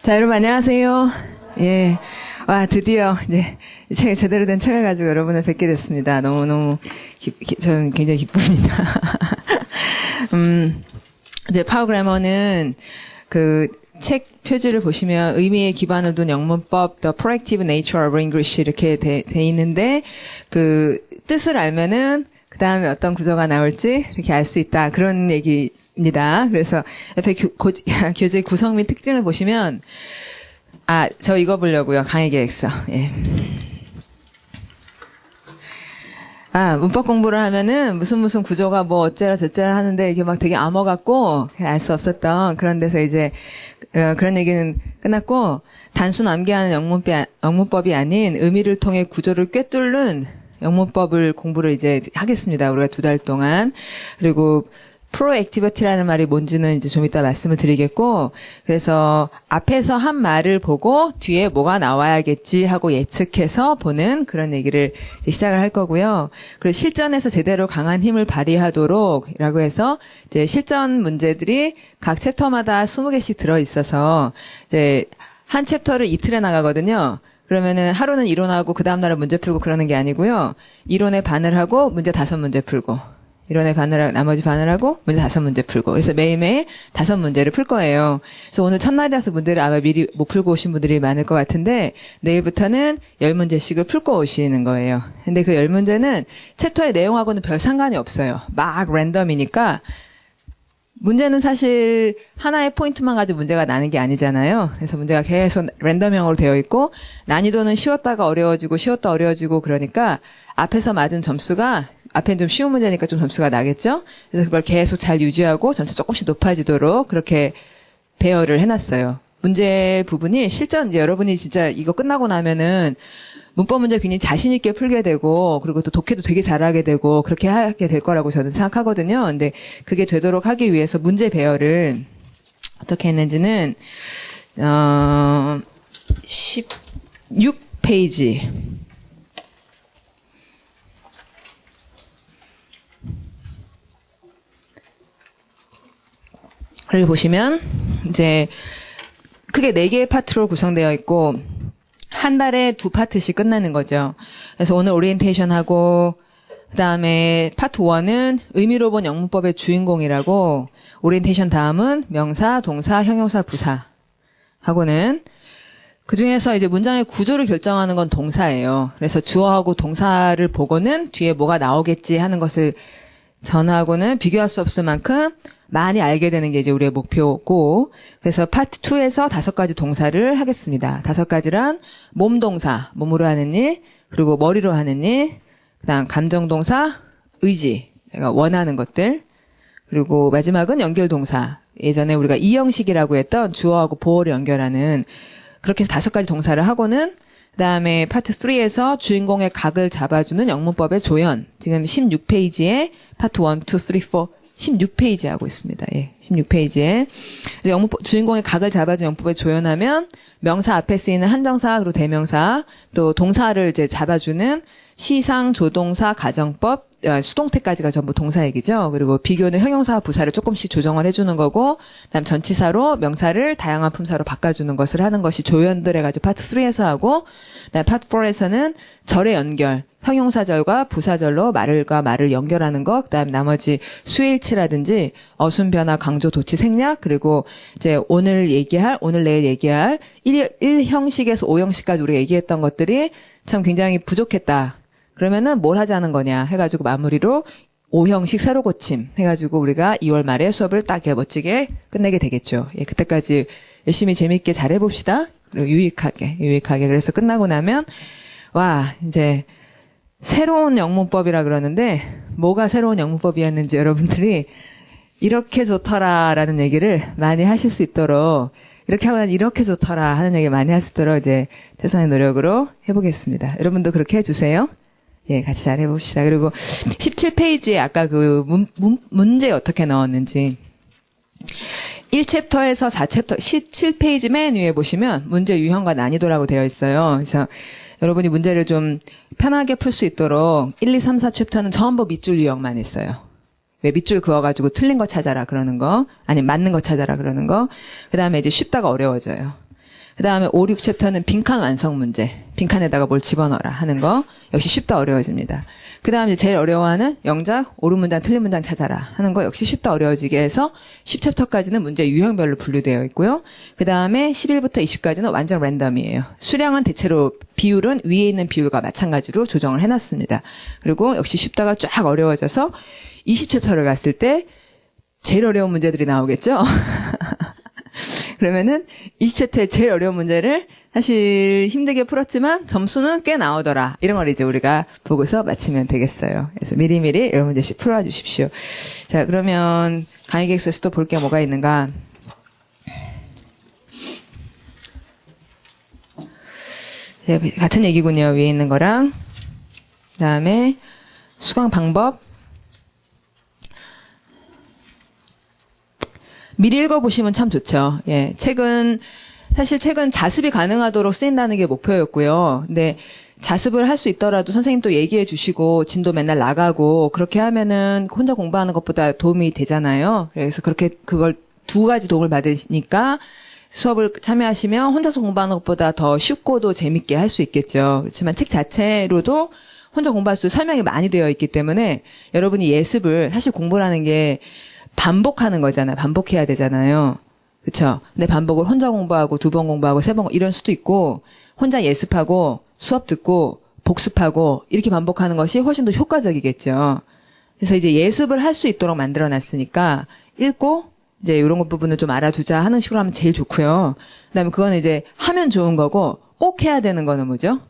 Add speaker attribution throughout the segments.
Speaker 1: 자, 여러분 안녕하세요. 예. 와, 드디어 이제 책이 제대로 된 책을 가지고 여러분을 뵙게 됐습니다. 너무너무 저는 굉장히 기쁩니다. 이제 파워그래머는 그 책 표지를 보시면 의미에 기반을 둔 영문법, The Proactive Nature of English 이렇게 돼 있는데 그 뜻을 알면은 그 다음에 어떤 구조가 나올지 이렇게 알 수 있다. 그런 얘기입니다. 그래서 옆에 교재 구성 및 특징을 보시면 저 이거 보려고요. 강의 계획서. 예. 문법 공부를 하면은 무슨 구조가 뭐 어째라 저째라 하는데 이게 막 되게 암호 같고 알 수 없었던 그런 데서 이제 그런 얘기는 끝났고 단순 암기하는 영문법이 아닌 의미를 통해 구조를 꿰뚫는 영문법을 공부를 이제 하겠습니다. 우리가 2달 동안. 그리고 프로액티비티라는 말이 뭔지는 이제 좀 이따 말씀을 드리겠고, 그래서 앞에서 한 말을 보고 뒤에 뭐가 나와야겠지 하고 예측해서 보는 그런 얘기를 이제 시작을 할 거고요. 그리고 실전에서 제대로 강한 힘을 발휘하도록이라고 해서 이제 실전 문제들이 각 챕터마다 20개씩 들어 있어서 이제 한 챕터를 이틀에 나가거든요. 그러면은 하루는 이론하고 그 다음 날은 문제 풀고 그러는 게 아니고요. 이론에 반을 하고 문제 5문제 풀고. 이론에 반을 하고 나머지 반을 하고 문제 5문제 풀고. 그래서 매일매일 5문제를 풀 거예요. 그래서 오늘 첫날이라서 문제를 아마 미리 못 풀고 오신 분들이 많을 것 같은데 내일부터는 10문제씩을 풀고 오시는 거예요. 근데 그 10문제는 챕터의 내용하고는 별 상관이 없어요. 막 랜덤이니까 문제는 사실 하나의 포인트만 가지고 문제가 나는 게 아니잖아요. 그래서 문제가 계속 랜덤형으로 되어 있고 난이도는 쉬웠다가 어려워지고 쉬웠다 어려워지고 그러니까 앞에서 맞은 점수가 앞엔 좀 쉬운 문제니까 좀 점수가 나겠죠? 그래서 그걸 계속 잘 유지하고 점수 조금씩 높아지도록 그렇게 배열을 해놨어요. 문제 부분이 실전 이제 여러분이 진짜 이거 끝나고 나면은 문법 문제 굉장히 자신 있게 풀게 되고 그리고 또 독해도 되게 잘하게 되고 그렇게 하게 될 거라고 저는 생각하거든요. 근데 그게 되도록 하기 위해서 문제 배열을 어떻게 했는지는 16페이지 를 보시면 이제 크게 4개의 파트로 구성되어 있고 한 달에 2파트씩 끝나는 거죠. 그래서 오늘 오리엔테이션 하고 그다음에 파트 1은 의미로 본 영문법의 주인공이라고 오리엔테이션 다음은 명사, 동사, 형용사, 부사 하고는 그중에서 이제 문장의 구조를 결정하는 건 동사예요. 그래서 주어하고 동사를 보고는 뒤에 뭐가 나오겠지 하는 것을 전하고는 비교할 수 없을 만큼 많이 알게 되는 게 이제 우리의 목표고 그래서 파트 2에서 5가지 동사를 하겠습니다. 5가지란 몸동사, 몸으로 하는 일, 그리고 머리로 하는 일, 그다음 감정동사, 의지, 내가 원하는 것들, 그리고 마지막은 연결동사. 예전에 우리가 이형식이라고 했던 주어하고 보어를 연결하는 그렇게 해서 5가지 동사를 하고는 그다음에 파트 3에서 주인공의 각을 잡아주는 영문법의 조연. 지금 16페이지에 파트 1, 2, 3, 4 16페이지 하고 있습니다. 예, 16페이지에. 주인공의 각을 잡아준 영문법에 조연하면 명사 앞에 쓰이는 한정사, 그리고 대명사, 또 동사를 이제 잡아주는 시상, 조동사, 가정법, 수동태까지가 전부 동사 얘기죠. 그리고 비교는 형용사와 부사를 조금씩 조정을 해주는 거고, 그다음 전치사로 명사를 다양한 품사로 바꿔주는 것을 하는 것이 조연들 해가지고 파트 3에서 하고, 그다음 파트 4에서는 절의 연결, 형용사절과 부사절로 말과 말을 연결하는 것, 그다음 나머지 수일치라든지 어순 변화, 강조, 도치, 생략, 그리고 이제 오늘 내일 얘기할 1형식에서 5형식까지 우리가 얘기했던 것들이 참 굉장히 부족했다. 그러면은 뭘 하자는 거냐 해가지고 마무리로 5형식 새로 고침 해가지고 우리가 2월 말에 수업을 딱 멋지게 끝내게 되겠죠. 예, 그때까지 열심히 재밌게 잘 해봅시다. 그리고 유익하게. 그래서 끝나고 나면 이제 새로운 영문법이라 그러는데 뭐가 새로운 영문법이었는지 여러분들이 이렇게 좋더라라는 얘기를 많이 하실 수 있도록 이렇게 하고 난 이렇게 좋더라 하는 얘기 많이 할 수 있도록 이제 최선의 노력으로 해보겠습니다. 여러분도 그렇게 해주세요. 예, 같이 잘 해봅시다. 그리고 17페이지에 아까 그 문제 어떻게 넣었는지 1챕터에서 4챕터 17페이지 맨 위에 보시면 문제 유형과 난이도라고 되어 있어요. 그래서 여러분이 문제를 좀 편하게 풀 수 있도록 1, 2, 3, 4챕터는 전부 밑줄 유형만 있어요. 왜 밑줄 그어가지고 틀린 거 찾아라 그러는 거, 아니면 맞는 거 찾아라 그러는 거. 그 다음에 이제 쉽다가 어려워져요. 그 다음에 5, 6챕터는 빈칸 완성 문제. 빈칸에다가 뭘 집어넣어라 하는 거. 역시 쉽다 어려워집니다. 그 다음 이제 제일 어려워하는 영작, 옳은 문장, 틀린 문장 찾아라 하는 거 역시 쉽다 어려워지게 해서 10챕터까지는 문제 유형별로 분류되어 있고요. 그 다음에 11부터 20까지는 완전 랜덤이에요. 수량은 대체로 비율은 위에 있는 비율과 마찬가지로 조정을 해놨습니다. 그리고 역시 쉽다가 쫙 어려워져서 20챕터를 갔을 때 제일 어려운 문제들이 나오겠죠? 그러면은 20챕터의 제일 어려운 문제를 사실 힘들게 풀었지만 점수는 꽤 나오더라. 이런 걸 이제 우리가 보고서 맞추면 되겠어요. 그래서 미리미리 이런 문제씩 풀어 주십시오. 자, 그러면 강의 계획서에서 또 볼 게 뭐가 있는가? 네, 같은 얘기군요. 위에 있는 거랑. 그다음에 수강 방법. 미리 읽어보시면 참 좋죠. 예, 사실 책은 자습이 가능하도록 쓰인다는 게 목표였고요. 근데 자습을 할 수 있더라도 선생님 또 얘기해 주시고 진도 맨날 나가고 그렇게 하면은 혼자 공부하는 것보다 도움이 되잖아요. 그래서 그렇게 그걸 두 가지 도움을 받으니까 수업을 참여하시면 혼자서 공부하는 것보다 더 쉽고도 재밌게 할 수 있겠죠. 그렇지만 책 자체로도 혼자 공부할 수 설명이 많이 되어 있기 때문에 여러분이 예습을 사실 공부라는 게 반복하는 거잖아요. 반복해야 되잖아요. 그쵸? 근데 반복을 혼자 공부하고 2번 공부하고 3번 이럴 수도 있고 혼자 예습하고 수업 듣고 복습하고 이렇게 반복하는 것이 훨씬 더 효과적이겠죠. 그래서 이제 예습을 할 수 있도록 만들어 놨으니까 읽고 이제 이런 부분을 좀 알아두자 하는 식으로 하면 제일 좋고요. 그다음에 그거는 이제 하면 좋은 거고 꼭 해야 되는 거는 뭐죠?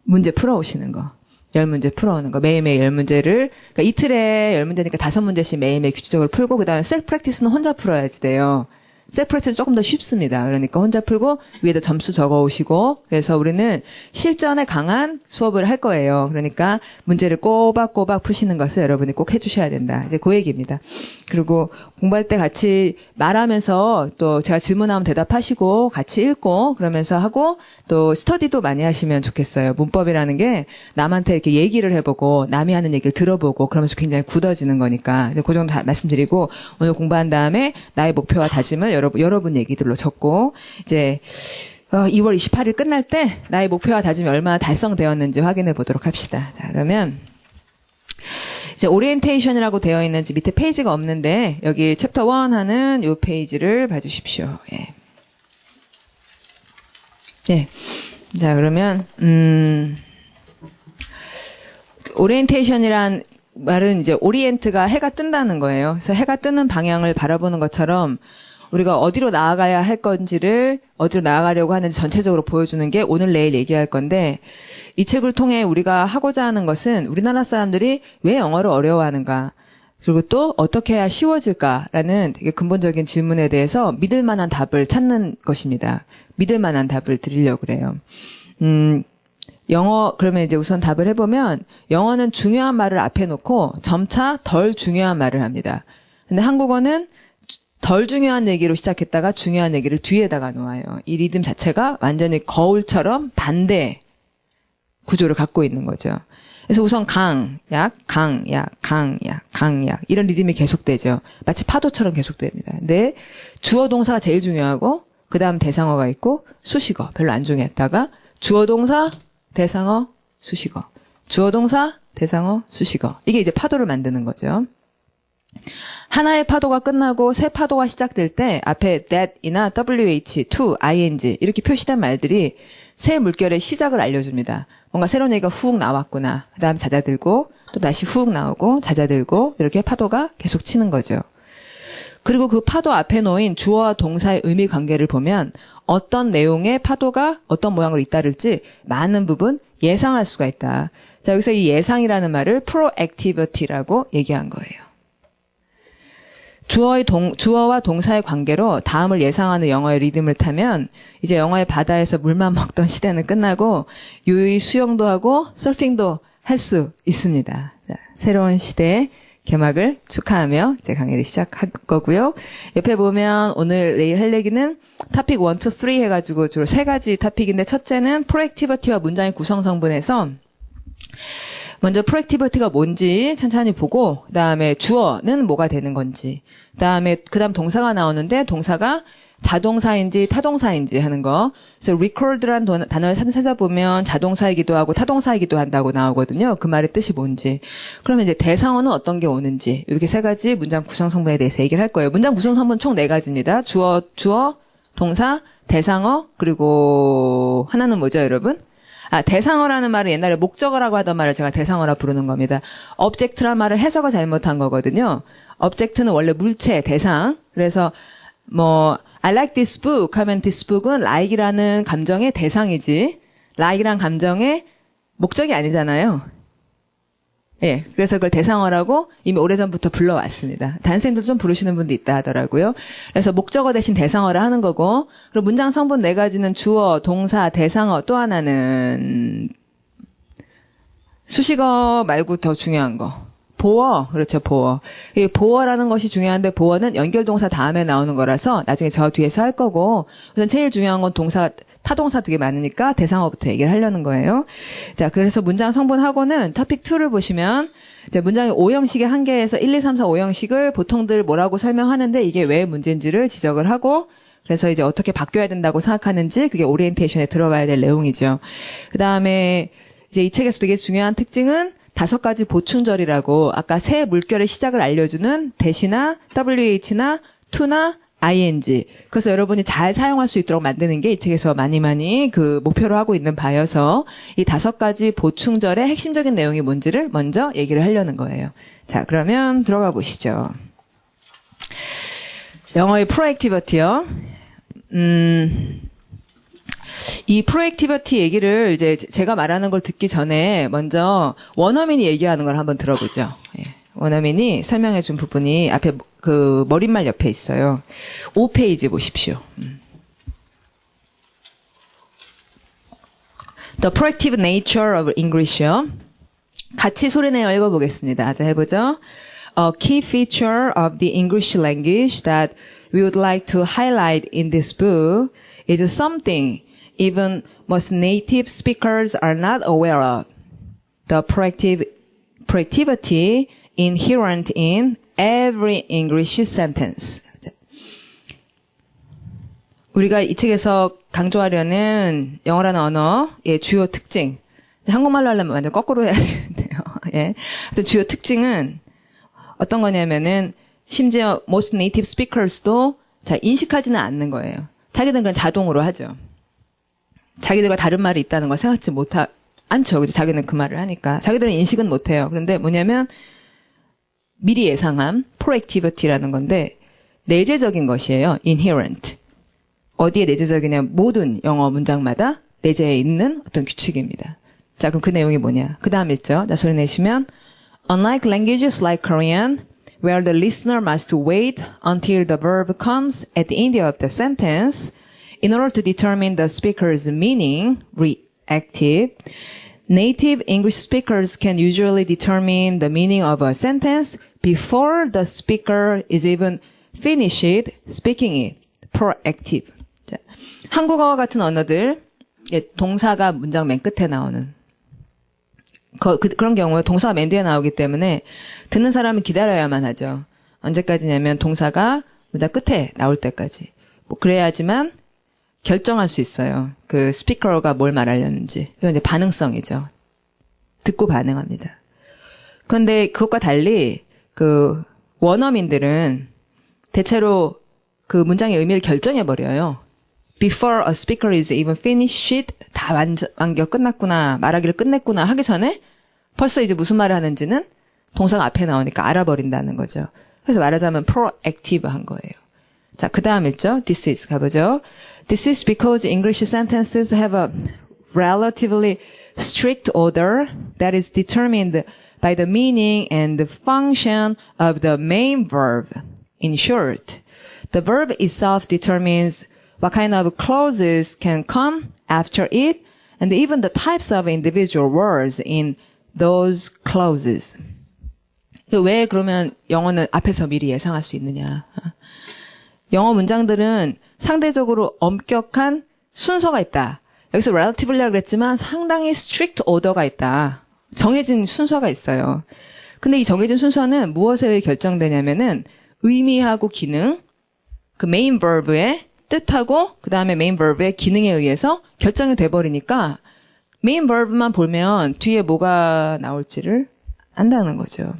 Speaker 1: 문제 풀어오시는 거. 10문제 풀어오는 거. 매일매일 10문제를, 그러니까 이틀에 10문제니까 5문제씩 매일매일 규칙적으로 풀고, 그 다음에 셀프 프랙티스는 혼자 풀어야지 돼요. 셀프 프랙티스는 조금 더 쉽습니다. 그러니까 혼자 풀고, 위에다 점수 적어 오시고, 그래서 우리는 실전에 강한 수업을 할 거예요. 그러니까 문제를 꼬박꼬박 푸시는 것을 여러분이 꼭 해주셔야 된다. 이제 그 얘기입니다. 그리고 공부할 때 같이 말하면서 또 제가 질문하면 대답하시고, 같이 읽고, 그러면서 하고, 또 스터디도 많이 하시면 좋겠어요. 문법이라는 게 남한테 이렇게 얘기를 해보고 남이 하는 얘기를 들어보고 그러면서 굉장히 굳어지는 거니까 이제 그 정도 다 말씀드리고 오늘 공부한 다음에 나의 목표와 다짐을 여러분 얘기들로 적고 이제 2월 28일 끝날 때 나의 목표와 다짐이 얼마나 달성되었는지 확인해 보도록 합시다. 자, 그러면 이제 오리엔테이션이라고 되어 있는지 밑에 페이지가 없는데 여기 챕터 1 하는 이 페이지를 봐주십시오. 예. 네. 자, 그러면, 오리엔테이션이란 말은 이제 오리엔트가 해가 뜬다는 거예요. 그래서 해가 뜨는 방향을 바라보는 것처럼 우리가 어디로 나아가야 할 건지를 어디로 나아가려고 하는지 전체적으로 보여주는 게 오늘 내일 얘기할 건데 이 책을 통해 우리가 하고자 하는 것은 우리나라 사람들이 왜 영어를 어려워하는가 그리고 또 어떻게 해야 쉬워질까라는 되게 근본적인 질문에 대해서 믿을 만한 답을 찾는 것입니다. 믿을 만한 답을 드리려고 그래요. 영어, 그러면 이제 우선 답을 해보면, 영어는 중요한 말을 앞에 놓고 점차 덜 중요한 말을 합니다. 근데 한국어는 덜 중요한 얘기로 시작했다가 중요한 얘기를 뒤에다가 놓아요. 이 리듬 자체가 완전히 거울처럼 반대 구조를 갖고 있는 거죠. 그래서 우선 강약, 이런 리듬이 계속되죠. 마치 파도처럼 계속됩니다. 근데 주어 동사가 제일 중요하고, 그 다음 대상어가 있고 수식어 별로 안 중요했다가 주어 동사 대상어 수식어 주어 동사 대상어 수식어 이게 이제 파도를 만드는 거죠. 하나의 파도가 끝나고 새 파도가 시작될 때 앞에 that이나 wh, to, ing 이렇게 표시된 말들이 새 물결의 시작을 알려줍니다. 뭔가 새로운 얘기가 훅 나왔구나. 그 다음 잦아들고 또 다시 훅 나오고 잦아들고 이렇게 파도가 계속 치는 거죠. 그리고 그 파도 앞에 놓인 주어와 동사의 의미 관계를 보면 어떤 내용의 파도가 어떤 모양으로 잇따를지 많은 부분 예상할 수가 있다. 자, 여기서 이 예상이라는 말을 proactivity라고 얘기한 거예요. 주어와 동사의 관계로 다음을 예상하는 영어의 리듬을 타면 이제 영어의 바다에서 물만 먹던 시대는 끝나고 유유히 수영도 하고 서핑도 할 수 있습니다. 자, 새로운 시대의 개막을 축하하며 이제 강의를 시작할 거고요. 옆에 보면 오늘 내일 할 얘기는 토픽 1, 2, 3 해가지고 주로 3가지 토픽인데 첫째는 프로액티비티와 문장의 구성 성분에서 먼저 프로액티비티가 뭔지 천천히 보고 그다음에 주어는 뭐가 되는 건지 그다음 동사가 나오는데 동사가 자동사인지 타동사인지 하는 거. 그래서 record란 단어를 찾아보면 자동사이기도 하고 타동사이기도 한다고 나오거든요. 그 말의 뜻이 뭔지. 그러면 이제 대상어는 어떤 게 오는지 이렇게 세 가지 문장 구성 성분에 대해서 얘기를 할 거예요. 문장 구성 성분 총 4가지입니다. 주어, 동사, 대상어, 그리고 하나는 뭐죠, 여러분? 대상어라는 말은 옛날에 목적어라고 하던 말을 제가 대상어라 부르는 겁니다. object란 말을 해석을 잘못한 거거든요. object는 원래 물체, 대상. 그래서 I like this book 하면 this book은 like이라는 감정의 대상이지 like이란 감정의 목적이 아니잖아요. 예, 그래서 그걸 대상어라고 이미 오래전부터 불러왔습니다. 단선생님도 좀 부르시는 분도 있다 하더라고요. 그래서 목적어 대신 대상어를 하는 거고, 그리고 문장 성분 4가지는 주어, 동사, 대상어, 또 하나는 수식어 말고 더 중요한 거. 보어, 그렇죠, 보어. 이 보어라는 것이 중요한데 보어는 연결동사 다음에 나오는 거라서 나중에 저 뒤에서 할 거고, 우선 제일 중요한 건 동사, 타동사 되게 많으니까 대상어부터 얘기를 하려는 거예요. 자, 그래서 문장 성분하고는 토픽 2를 보시면 이제 문장의 5형식의 한계에서 1, 2, 3, 4, 5형식을 보통들 뭐라고 설명하는데 이게 왜 문제인지를 지적을 하고, 그래서 이제 어떻게 바뀌어야 된다고 생각하는지 그게 오리엔테이션에 들어가야 될 내용이죠. 그 다음에 이제 이 책에서 되게 중요한 특징은 5가지 보충절이라고 아까 새 물결의 시작을 알려주는 대시나 WH나 to나 ing. 그래서 여러분이 잘 사용할 수 있도록 만드는 게 이 책에서 많이 그 목표로 하고 있는 바여서 이 5가지 보충절의 핵심적인 내용이 뭔지를 먼저 얘기를 하려는 거예요. 자, 그러면 들어가 보시죠. 영어의 프로액티비티요. 이 프로액티비티 얘기를 이제 제가 말하는 걸 듣기 전에 먼저 원어민이 얘기하는 걸 한번 들어보죠. 예. 원어민이 설명해 준 부분이 앞에 그 머릿말 옆에 있어요. 5페이지 보십시오. The proactive nature of English요. 같이 소리내어 읽어보겠습니다. 자, 해보죠. A key feature of the English language that we would like to highlight in this book is something even most native speakers are not aware of. The proactivity inherent in every English sentence. 우리가 이 책에서 강조하려는 영어라는 언어의 주요 특징. 한국말로 하려면 완전 거꾸로 해야 되는데요. 예. 주요 특징은 어떤 거냐면은 심지어 most native speakers도 인식하지는 않는 거예요. 자기들은 그냥 자동으로 하죠. 자기들과 다른 말이 있다는 걸 생각지 않죠. 그죠? 자기는 그 말을 하니까. 자기들은 인식은 못해요. 그런데 뭐냐면 미리 예상함, proactivity라는 건데 내재적인 것이에요. inherent. 어디에 내재적이냐? 모든 영어 문장마다 내재해 있는 어떤 규칙입니다. 자, 그럼 그 내용이 뭐냐? 그 다음 읽죠. 자, 소리 내시면 Unlike languages like Korean, where the listener must wait until the verb comes at the end of the sentence in order to determine the speaker's meaning, reactive, native English speakers can usually determine the meaning of a sentence before the speaker is even finished speaking it, proactive. 자, 한국어와 같은 언어들, 동사가 문장 맨 끝에 나오는 그런 경우에 동사가 맨 뒤에 나오기 때문에 듣는 사람은 기다려야만 하죠. 언제까지냐면 동사가 문장 끝에 나올 때까지. 그래야지만 결정할 수 있어요. 그 스피커가 뭘 말하려는지. 이건 이제 반응성이죠. 듣고 반응합니다. 그런데 그것과 달리 그 원어민들은 대체로 그 문장의 의미를 결정해버려요. Before a speaker is even finished, 다 완결 끝났구나, 말하기를 끝냈구나 하기 전에 벌써 이제 무슨 말을 하는지는 동사가 앞에 나오니까 알아버린다는 거죠. 그래서 말하자면 proactive한 거예요. 자, 그 다음 읽죠. This is 가보죠. This is because English sentences have a relatively strict order that is determined by the meaning and the function of the main verb. In short, the verb itself determines what kind of clauses can come after it and even the types of individual words in those clauses. 왜 그러면 영어는 앞에서 미리 예상할 수 있느냐. 영어 문장들은 상대적으로 엄격한 순서가 있다. 여기서 relativelly라고 그랬지만 상당히 strict order가 있다. 정해진 순서가 있어요. 근데 이 정해진 순서는 무엇에 의해 결정되냐면은 의미하고 기능, 그 메인 verb의 뜻하고 그 다음에 메인 verb의 기능에 의해서 결정이 돼버리니까 메인 verb만 보면 뒤에 뭐가 나올지를 안다는 거죠.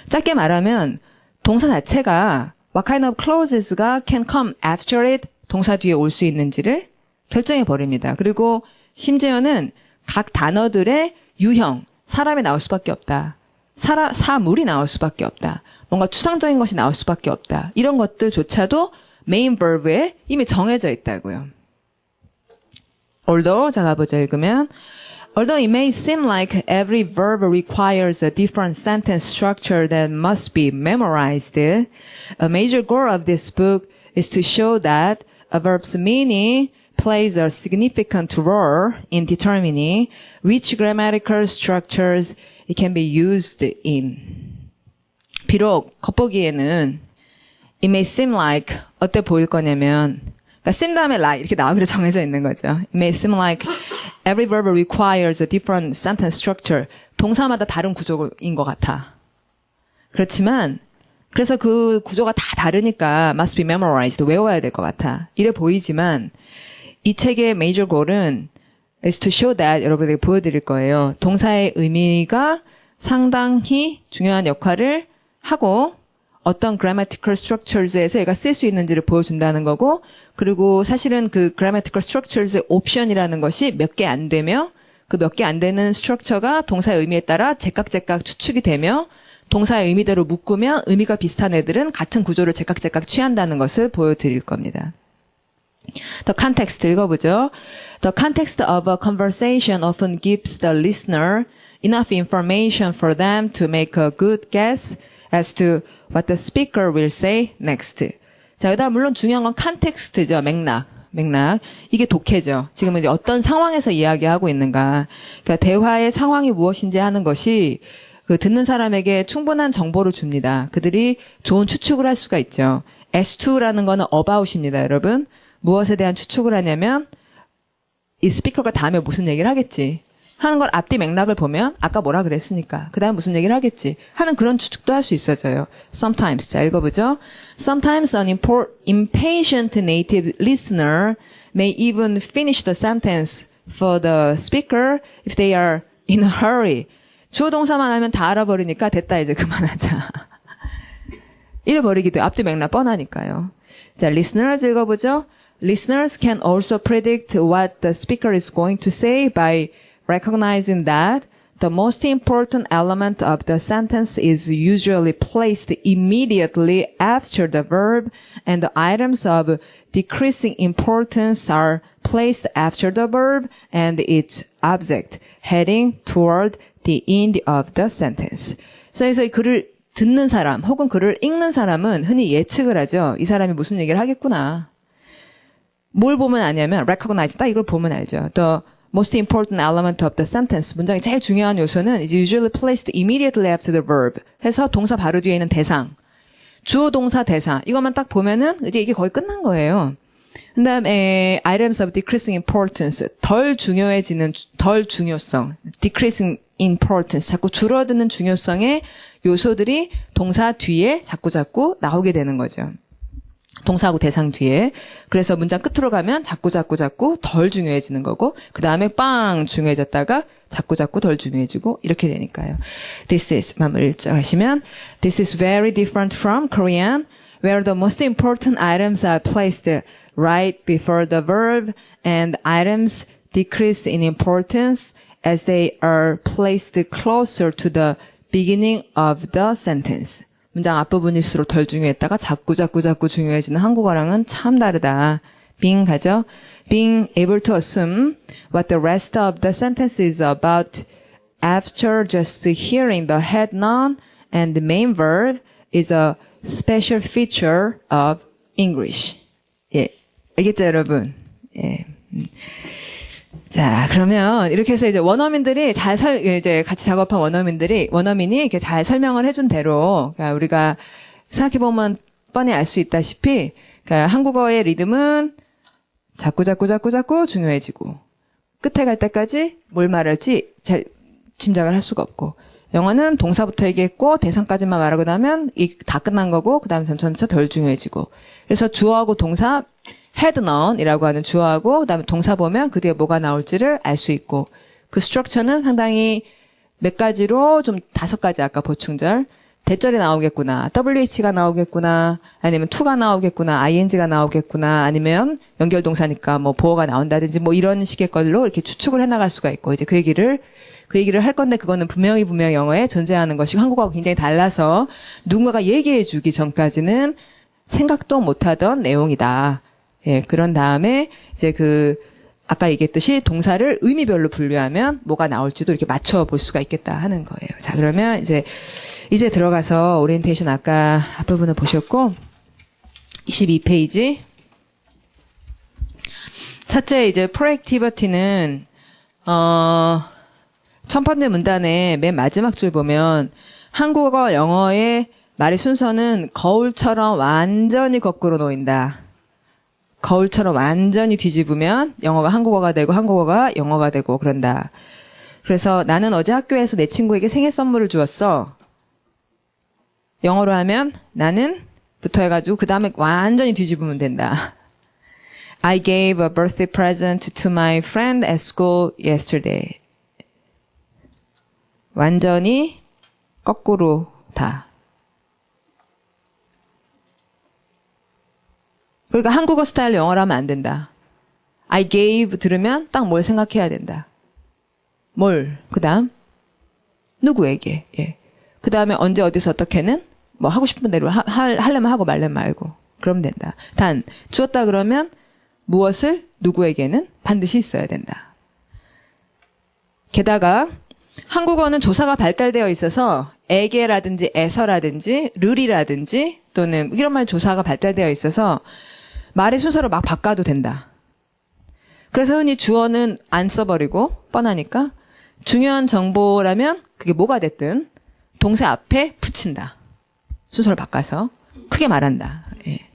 Speaker 1: 짧게 말하면 동사 자체가 what kind of clauses가 can come after it 동사 뒤에 올 수 있는지를 결정해 버립니다. 그리고 심지어는 각 단어들의 유형, 사람이 나올 수밖에 없다. 사물이 나올 수밖에 없다. 뭔가 추상적인 것이 나올 수밖에 없다. 이런 것들조차도 메인 verb에 이미 정해져 있다고요. although, 자 가보죠. 읽으면 although it may seem like every verb requires a different sentence structure that must be memorized, a major goal of this book is to show that a verb's meaning plays a significant role in determining which grammatical structures it can be used in. 비록 겉보기에는 it may seem like 어때 보일 거냐면 그러니까 seem 다음에 like 이렇게 나오기로 정해져 있는 거죠. It may seem like every verb requires a different sentence structure. 동사마다 다른 구조인 것 같아. 그렇지만 그래서 그 구조가 다 다르니까 must be memorized. 외워야 될 것 같아. 이래 보이지만 이 책의 major goal은 is to show that 여러분에게 보여드릴 거예요. 동사의 의미가 상당히 중요한 역할을 하고 어떤 grammatical structures에서 얘가 쓸 수 있는지를 보여준다는 거고 그리고 사실은 그 grammatical structures의 옵션이라는 것이 몇 개 안 되며 그 몇 개 안 되는 스트럭처가 동사의 의미에 따라 제각제각 추측이 되며 동사의 의미대로 묶으면 의미가 비슷한 애들은 같은 구조를 제각제각 취한다는 것을 보여드릴 겁니다. The context 읽어보죠. The context of a conversation often gives the listener enough information for them to make a good guess as to what the speaker will say next. 자, 여기다 물론 중요한 건 컨텍스트죠. 맥락. 이게 독해죠. 지금은 이제 어떤 상황에서 이야기하고 있는가. 그러니까 대화의 상황이 무엇인지 하는 것이 그 듣는 사람에게 충분한 정보를 줍니다. 그들이 좋은 추측을 할 수가 있죠. S2라는 거는 about입니다, 여러분. 무엇에 대한 추측을 하냐면 이 스피커가 다음에 무슨 얘기를 하겠지 하는 걸 앞뒤 맥락을 보면 아까 뭐라 그랬으니까 그 다음 무슨 얘기를 하겠지 하는 그런 추측도 할 수 있어져요. Sometimes, 자 읽어보죠. Sometimes an impatient native listener may even finish the sentence for the speaker if they are in a hurry. 주어 동사만 하면 다 알아버리니까 됐다 이제 그만하자. 이래버리기도 앞뒤 맥락 뻔하니까요. 자, listeners 읽어보죠. Listeners can also predict what the speaker is going to say by recognizing that the most important element of the sentence is usually placed immediately after the verb and the items of decreasing importance are placed after the verb and its object, heading toward the end of the sentence. 그래서 이 글을 듣는 사람 혹은 글을 읽는 사람은 흔히 예측을 하죠. 이 사람이 무슨 얘기를 하겠구나. 뭘 보면 아냐면 recognize, 딱 이걸 보면 알죠. The most important element of the sentence, 문장의 제일 중요한 요소는 is usually placed immediately after the verb 해서 동사 바로 뒤에 있는 대상, 주어 동사 대사 이것만 딱 보면은 이제 이게 거의 끝난 거예요. 그 다음에 items of decreasing importance, 덜 중요성, decreasing importance, 자꾸 줄어드는 중요성의 요소들이 동사 뒤에 자꾸 나오게 되는 거죠. 동사하고 대상 뒤에. 그래서 문장 끝으로 가면 자꾸 덜 중요해지는 거고 그 다음에 빵 중요해졌다가 자꾸 덜 중요해지고 이렇게 되니까요. This is 마무리 하시면 This is very different from Korean where the most important items are placed right before the verb and items decrease in importance as they are placed closer to the beginning of the sentence. 문장 앞부분일수록 덜 중요했다가 자꾸 중요해지는 한국어랑은 참 다르다. being 가죠. being able to assume what the rest of the sentence is about after just hearing the head noun and the main verb is a special feature of English. 예. 알겠죠, 여러분? 예. 자, 그러면 이렇게 해서 이제 원어민들이 이제 같이 작업한 원어민이 이렇게 잘 설명을 해준 대로, 그러니까 우리가 생각해보면 뻔히 알 수 있다시피, 그러니까 한국어의 리듬은 자꾸 중요해지고, 끝에 갈 때까지 뭘 말할지 잘 짐작을 할 수가 없고, 영어는 동사부터 얘기했고, 대상까지만 말하고 나면 다 끝난 거고, 그 다음에 점차 덜 중요해지고, 그래서 주어하고 동사, had known이라고 하는 주어하고 그다음에 동사 보면 그 뒤에 뭐가 나올지를 알 수 있고 그 스트럭처는 상당히 몇 가지로 좀 5가지 아까 보충절 대절이 나오겠구나. WH가 나오겠구나. 아니면 to가 나오겠구나. ING가 나오겠구나. 아니면 연결동사니까 뭐 보어가 나온다든지 뭐 이런 식의 걸로 이렇게 추측을 해나갈 수가 있고 이제 그 얘기를 할 건데 그거는 분명히 영어에 존재하는 것이 한국어하고 굉장히 달라서 누군가가 얘기해 주기 전까지는 생각도 못하던 내용이다. 예, 그런 다음에 이제 아까 얘기했듯이 동사를 의미별로 분류하면 뭐가 나올지도 이렇게 맞춰볼 수가 있겠다 하는 거예요. 자, 그러면 이제 들어가서 오리엔테이션 아까 앞부분을 보셨고 22페이지 첫째 이제 proactivity는 첫 번째 문단의 맨 마지막 줄 보면 한국어 영어의 말의 순서는 거울처럼 완전히 거꾸로 놓인다. 거울처럼 완전히 뒤집으면 영어가 한국어가 되고 한국어가 영어가 되고 그런다. 그래서 나는 어제 학교에서 내 친구에게 생일 선물을 주었어. 영어로 하면 나는 부터 해가지고 그 다음에 완전히 뒤집으면 된다. I gave a birthday present to my friend at school yesterday. 완전히 거꾸로 다. 그러니까 한국어 스타일 영어로 하면 안 된다. I gave 들으면 딱 뭘 생각해야 된다. 뭘? 그 다음? 누구에게? 예. 그 다음에 언제 어디서 어떻게는 뭐 하고 싶은 대로 하려면 하고 말려면 말고. 그러면 된다. 단, 주었다 그러면 무엇을 누구에게는 반드시 있어야 된다. 게다가 한국어는 조사가 발달되어 있어서 에게라든지 에서라든지 르리라든지 또는 이런 말 조사가 발달되어 있어서 말의 순서를 막 바꿔도 된다. 그래서 흔히 주어는 안 써버리고 뻔하니까 중요한 정보라면 그게 뭐가 됐든 동사 앞에 붙인다. 순서를 바꿔서 크게 말한다. 예.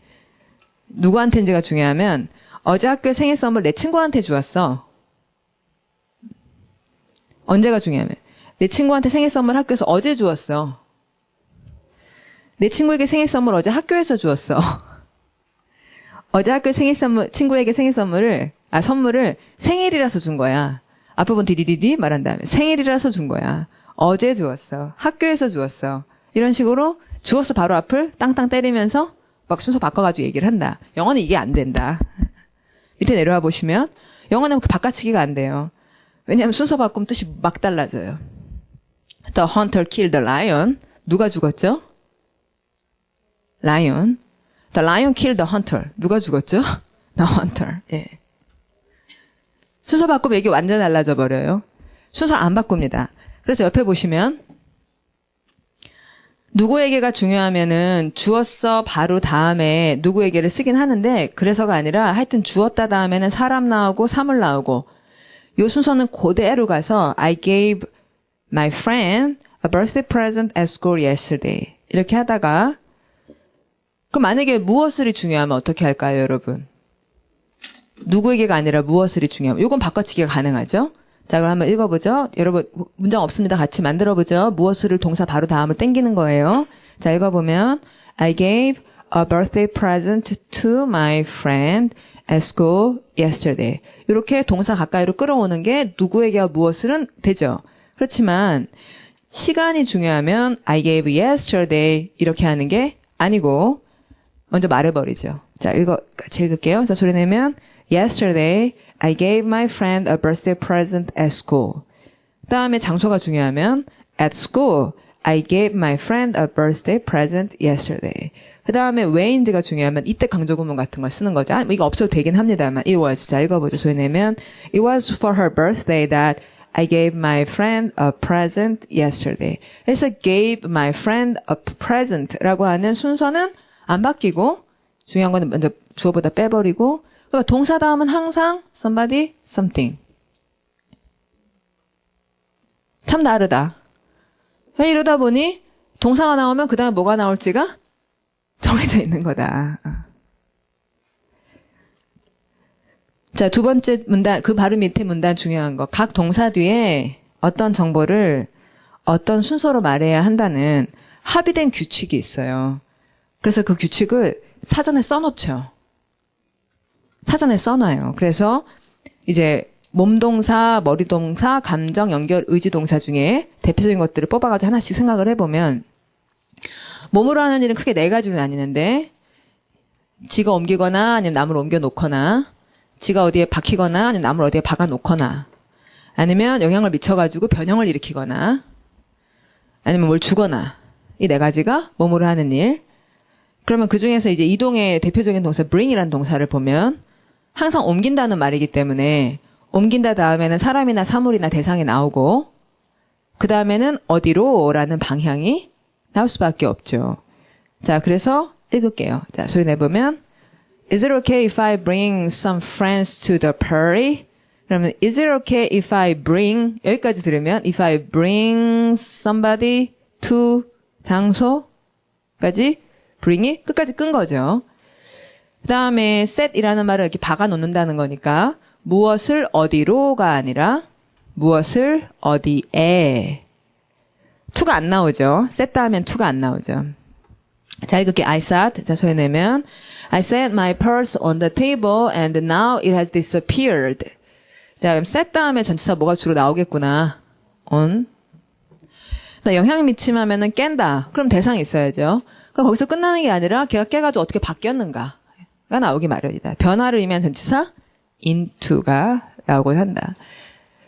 Speaker 1: 누구한테인지가 중요하면 어제 학교에 생일 선물 내 친구한테 주었어. 언제가 중요하면 내 친구한테 생일 선물 학교에서 어제 주었어. 내 친구에게 생일 선물 어제 학교에서 주었어. 어제 학교 친구에게 선물을 생일이라서 준 거야. 앞부분 디디디디 말한 다음에 생일이라서 준 거야. 어제 주었어. 학교에서 주었어. 이런 식으로 주어서 바로 앞을 땅땅 때리면서 막 순서 바꿔가지고 얘기를 한다. 영어는 이게 안 된다. 밑에 내려와 보시면 영어는 바꿔치기가 안 돼요. 왜냐하면 순서 바꾸면 뜻이 막 달라져요. The hunter killed the lion. 누가 죽었죠? lion. The lion killed the hunter. 누가 죽었죠? The hunter. 예. 순서 바꾸면 이게 완전 달라져 버려요. 순서를 안 바꿉니다. 그래서 옆에 보시면 누구에게가 중요하면은 주었어 바로 다음에 누구에게를 쓰긴 하는데 그래서가 아니라 하여튼 주었다 다음에는 사람 나오고 사물 나오고 요 순서는 그대로 가서 I gave my friend a birthday present at school yesterday. 이렇게 하다가 그럼 만약에 무엇을이 중요하면 어떻게 할까요, 여러분? 누구에게가 아니라 무엇을이 중요하면 요건 바꿔치기가 가능하죠? 자, 그럼 한번 읽어보죠. 여러분 문장 없습니다. 같이 만들어보죠. 무엇을 동사 바로 다음을 땡기는 거예요. 자, 읽어보면 I gave a birthday present to my friend at school yesterday. 이렇게 동사 가까이로 끌어오는 게 누구에게와 무엇을은 되죠. 그렇지만 시간이 중요하면 I gave yesterday 이렇게 하는 게 아니고 먼저 말해버리죠. 자, 같이 읽을게요. 자, 소리 내면 Yesterday, I gave my friend a birthday present at school. 다음에 장소가 중요하면 At school, I gave my friend a birthday present yesterday. 그 다음에 when인지가 중요하면 이때 강조구문 같은 걸 쓰는 거죠. 이거 없어도 되긴 합니다만 it was. 자, 읽어보죠. 소리 내면 It was for her birthday that I gave my friend a present yesterday. 그래서 gave my friend a present라고 하는 순서는 안 바뀌고 중요한 거는 먼저 주어보다 빼버리고 그러니까 동사 다음은 항상 somebody, something. 참 다르다. 이러다 보니 동사가 나오면 그 다음에 뭐가 나올지가 정해져 있는 거다. 자, 두 번째 문단, 그 바로 밑에 문단 중요한 거. 각 동사 뒤에 어떤 정보를 어떤 순서로 말해야 한다는 합의된 규칙이 있어요. 그래서 그 규칙을 사전에 써놓죠. 사전에 써놔요. 그래서 이제 몸동사, 머리동사, 감정, 연결, 의지동사 중에 대표적인 것들을 뽑아가지고 하나씩 생각을 해보면 몸으로 하는 일은 크게 네 가지로 나뉘는데 지가 옮기거나 아니면 나무를 옮겨놓거나 지가 어디에 박히거나 아니면 나무를 어디에 박아놓거나 아니면 영향을 미쳐가지고 변형을 일으키거나 아니면 뭘 주거나 이 네 가지가 몸으로 하는 일. 그러면 그중에서 이제 이동의 대표적인 동사 bring이라는 동사를 보면 항상 옮긴다는 말이기 때문에 옮긴다 다음에는 사람이나 사물이나 대상이 나오고 그 다음에는 어디로라는 방향이 나올 수밖에 없죠. 자, 그래서 읽을게요. 자, 소리 내보면 Is it okay if I bring some friends to the party? 그러면 Is it okay if I bring 여기까지 들으면 If I bring somebody to 장소까지 bring이 끝까지 끈 거죠. 그 다음에 set이라는 말을 이렇게 박아 놓는다는 거니까 무엇을 어디로가 아니라 무엇을 어디에 to가 안 나오죠. set 하면 to가 안 나오죠. 자, 이렇게 I sat. 자, 소리 내면 I set my purse on the table and now it has disappeared. 자, 그럼 set 다음에 전치사 뭐가 주로 나오겠구나. on. 영향을 미침하면은 깬다. 그럼 대상이 있어야죠. 그럼 거기서 끝나는 게 아니라 걔가 깨가지고 어떻게 바뀌었는가가 나오기 마련이다. 변화를 의미한 전치사 into가 나오곤 한다.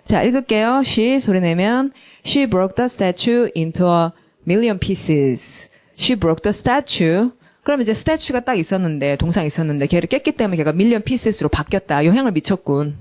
Speaker 1: 자, 읽을게요. She 소리 내면 She broke the statue into a million pieces. She broke the statue. 그럼 이제 statue가 딱 있었는데 동상이 있었는데 걔를 깼기 때문에 걔가 million pieces로 바뀌었다. 영향을 미쳤군.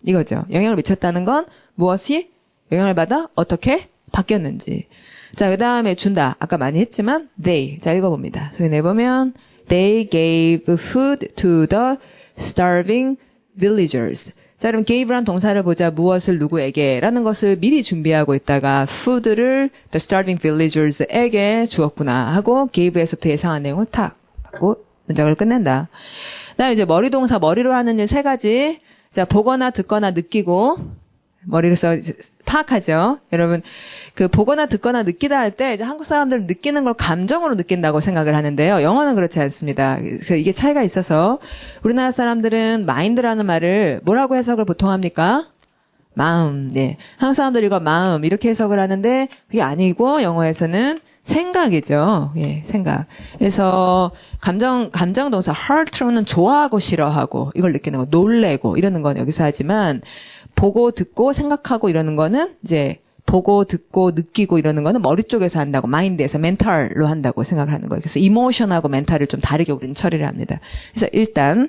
Speaker 1: 이거죠. 영향을 미쳤다는 건 무엇이 영향을 받아 어떻게 바뀌었는지. 자, 그 다음에 준다. 아까 많이 했지만 they. 자, 읽어봅니다. 소리 내보면 They gave food to the starving villagers. 자, 그럼 gave란 동사를 보자. 무엇을 누구에게 라는 것을 미리 준비하고 있다가 food를 the starving villagers에게 주었구나 하고 gave에서부터 예상한 내용을 탁 받고 문장을 끝낸다. 그다음에 이제 머리 동사 머리로 하는 일 세 가지. 자, 보거나 듣거나 느끼고 머리로서 파악하죠. 여러분, 그 보거나 듣거나 느끼다 할 때 이제 한국 사람들은 느끼는 걸 감정으로 느낀다고 생각을 하는데요. 영어는 그렇지 않습니다. 그래서 이게 차이가 있어서 우리나라 사람들은 마인드라는 말을 뭐라고 해석을 보통 합니까? 마음. 네. 한국 사람들이 이거 마음 이렇게 해석을 하는데 그게 아니고 영어에서는 생각이죠. 예, 생각. 그래서 감정 동사 heart로는 좋아하고 싫어하고 이걸 느끼는 거, 놀래고 이러는 건 여기서 하지만 보고 듣고 생각하고 이러는 거는 이제 보고 듣고 느끼고 이러는 거는 머리 쪽에서 한다고 마인드에서 멘탈로 한다고 생각을 하는 거예요. 그래서 이모션하고 멘탈을 좀 다르게 우리는 처리를 합니다. 그래서 일단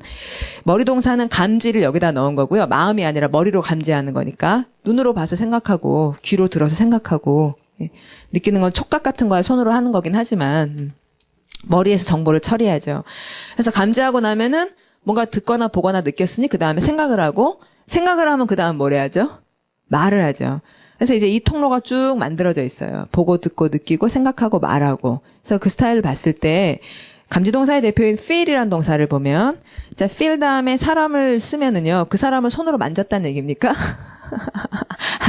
Speaker 1: 머리 동사는 감지를 여기다 넣은 거고요. 마음이 아니라 머리로 감지하는 거니까 눈으로 봐서 생각하고 귀로 들어서 생각하고 느끼는 건 촉각 같은 거야 손으로 하는 거긴 하지만 머리에서 정보를 처리하죠. 그래서 감지하고 나면은 뭔가 듣거나 보거나 느꼈으니 그 다음에 생각을 하고 생각을 하면 그 다음 뭘 해야죠? 말을 하죠. 그래서 이제 이 통로가 쭉 만들어져 있어요. 보고 듣고 느끼고 생각하고 말하고. 그래서 그 스타일을 봤을 때 감지동사의 대표인 feel이라는 동사를 보면 자 feel 다음에 사람을 쓰면은요. 그 사람을 손으로 만졌다는 얘기입니까?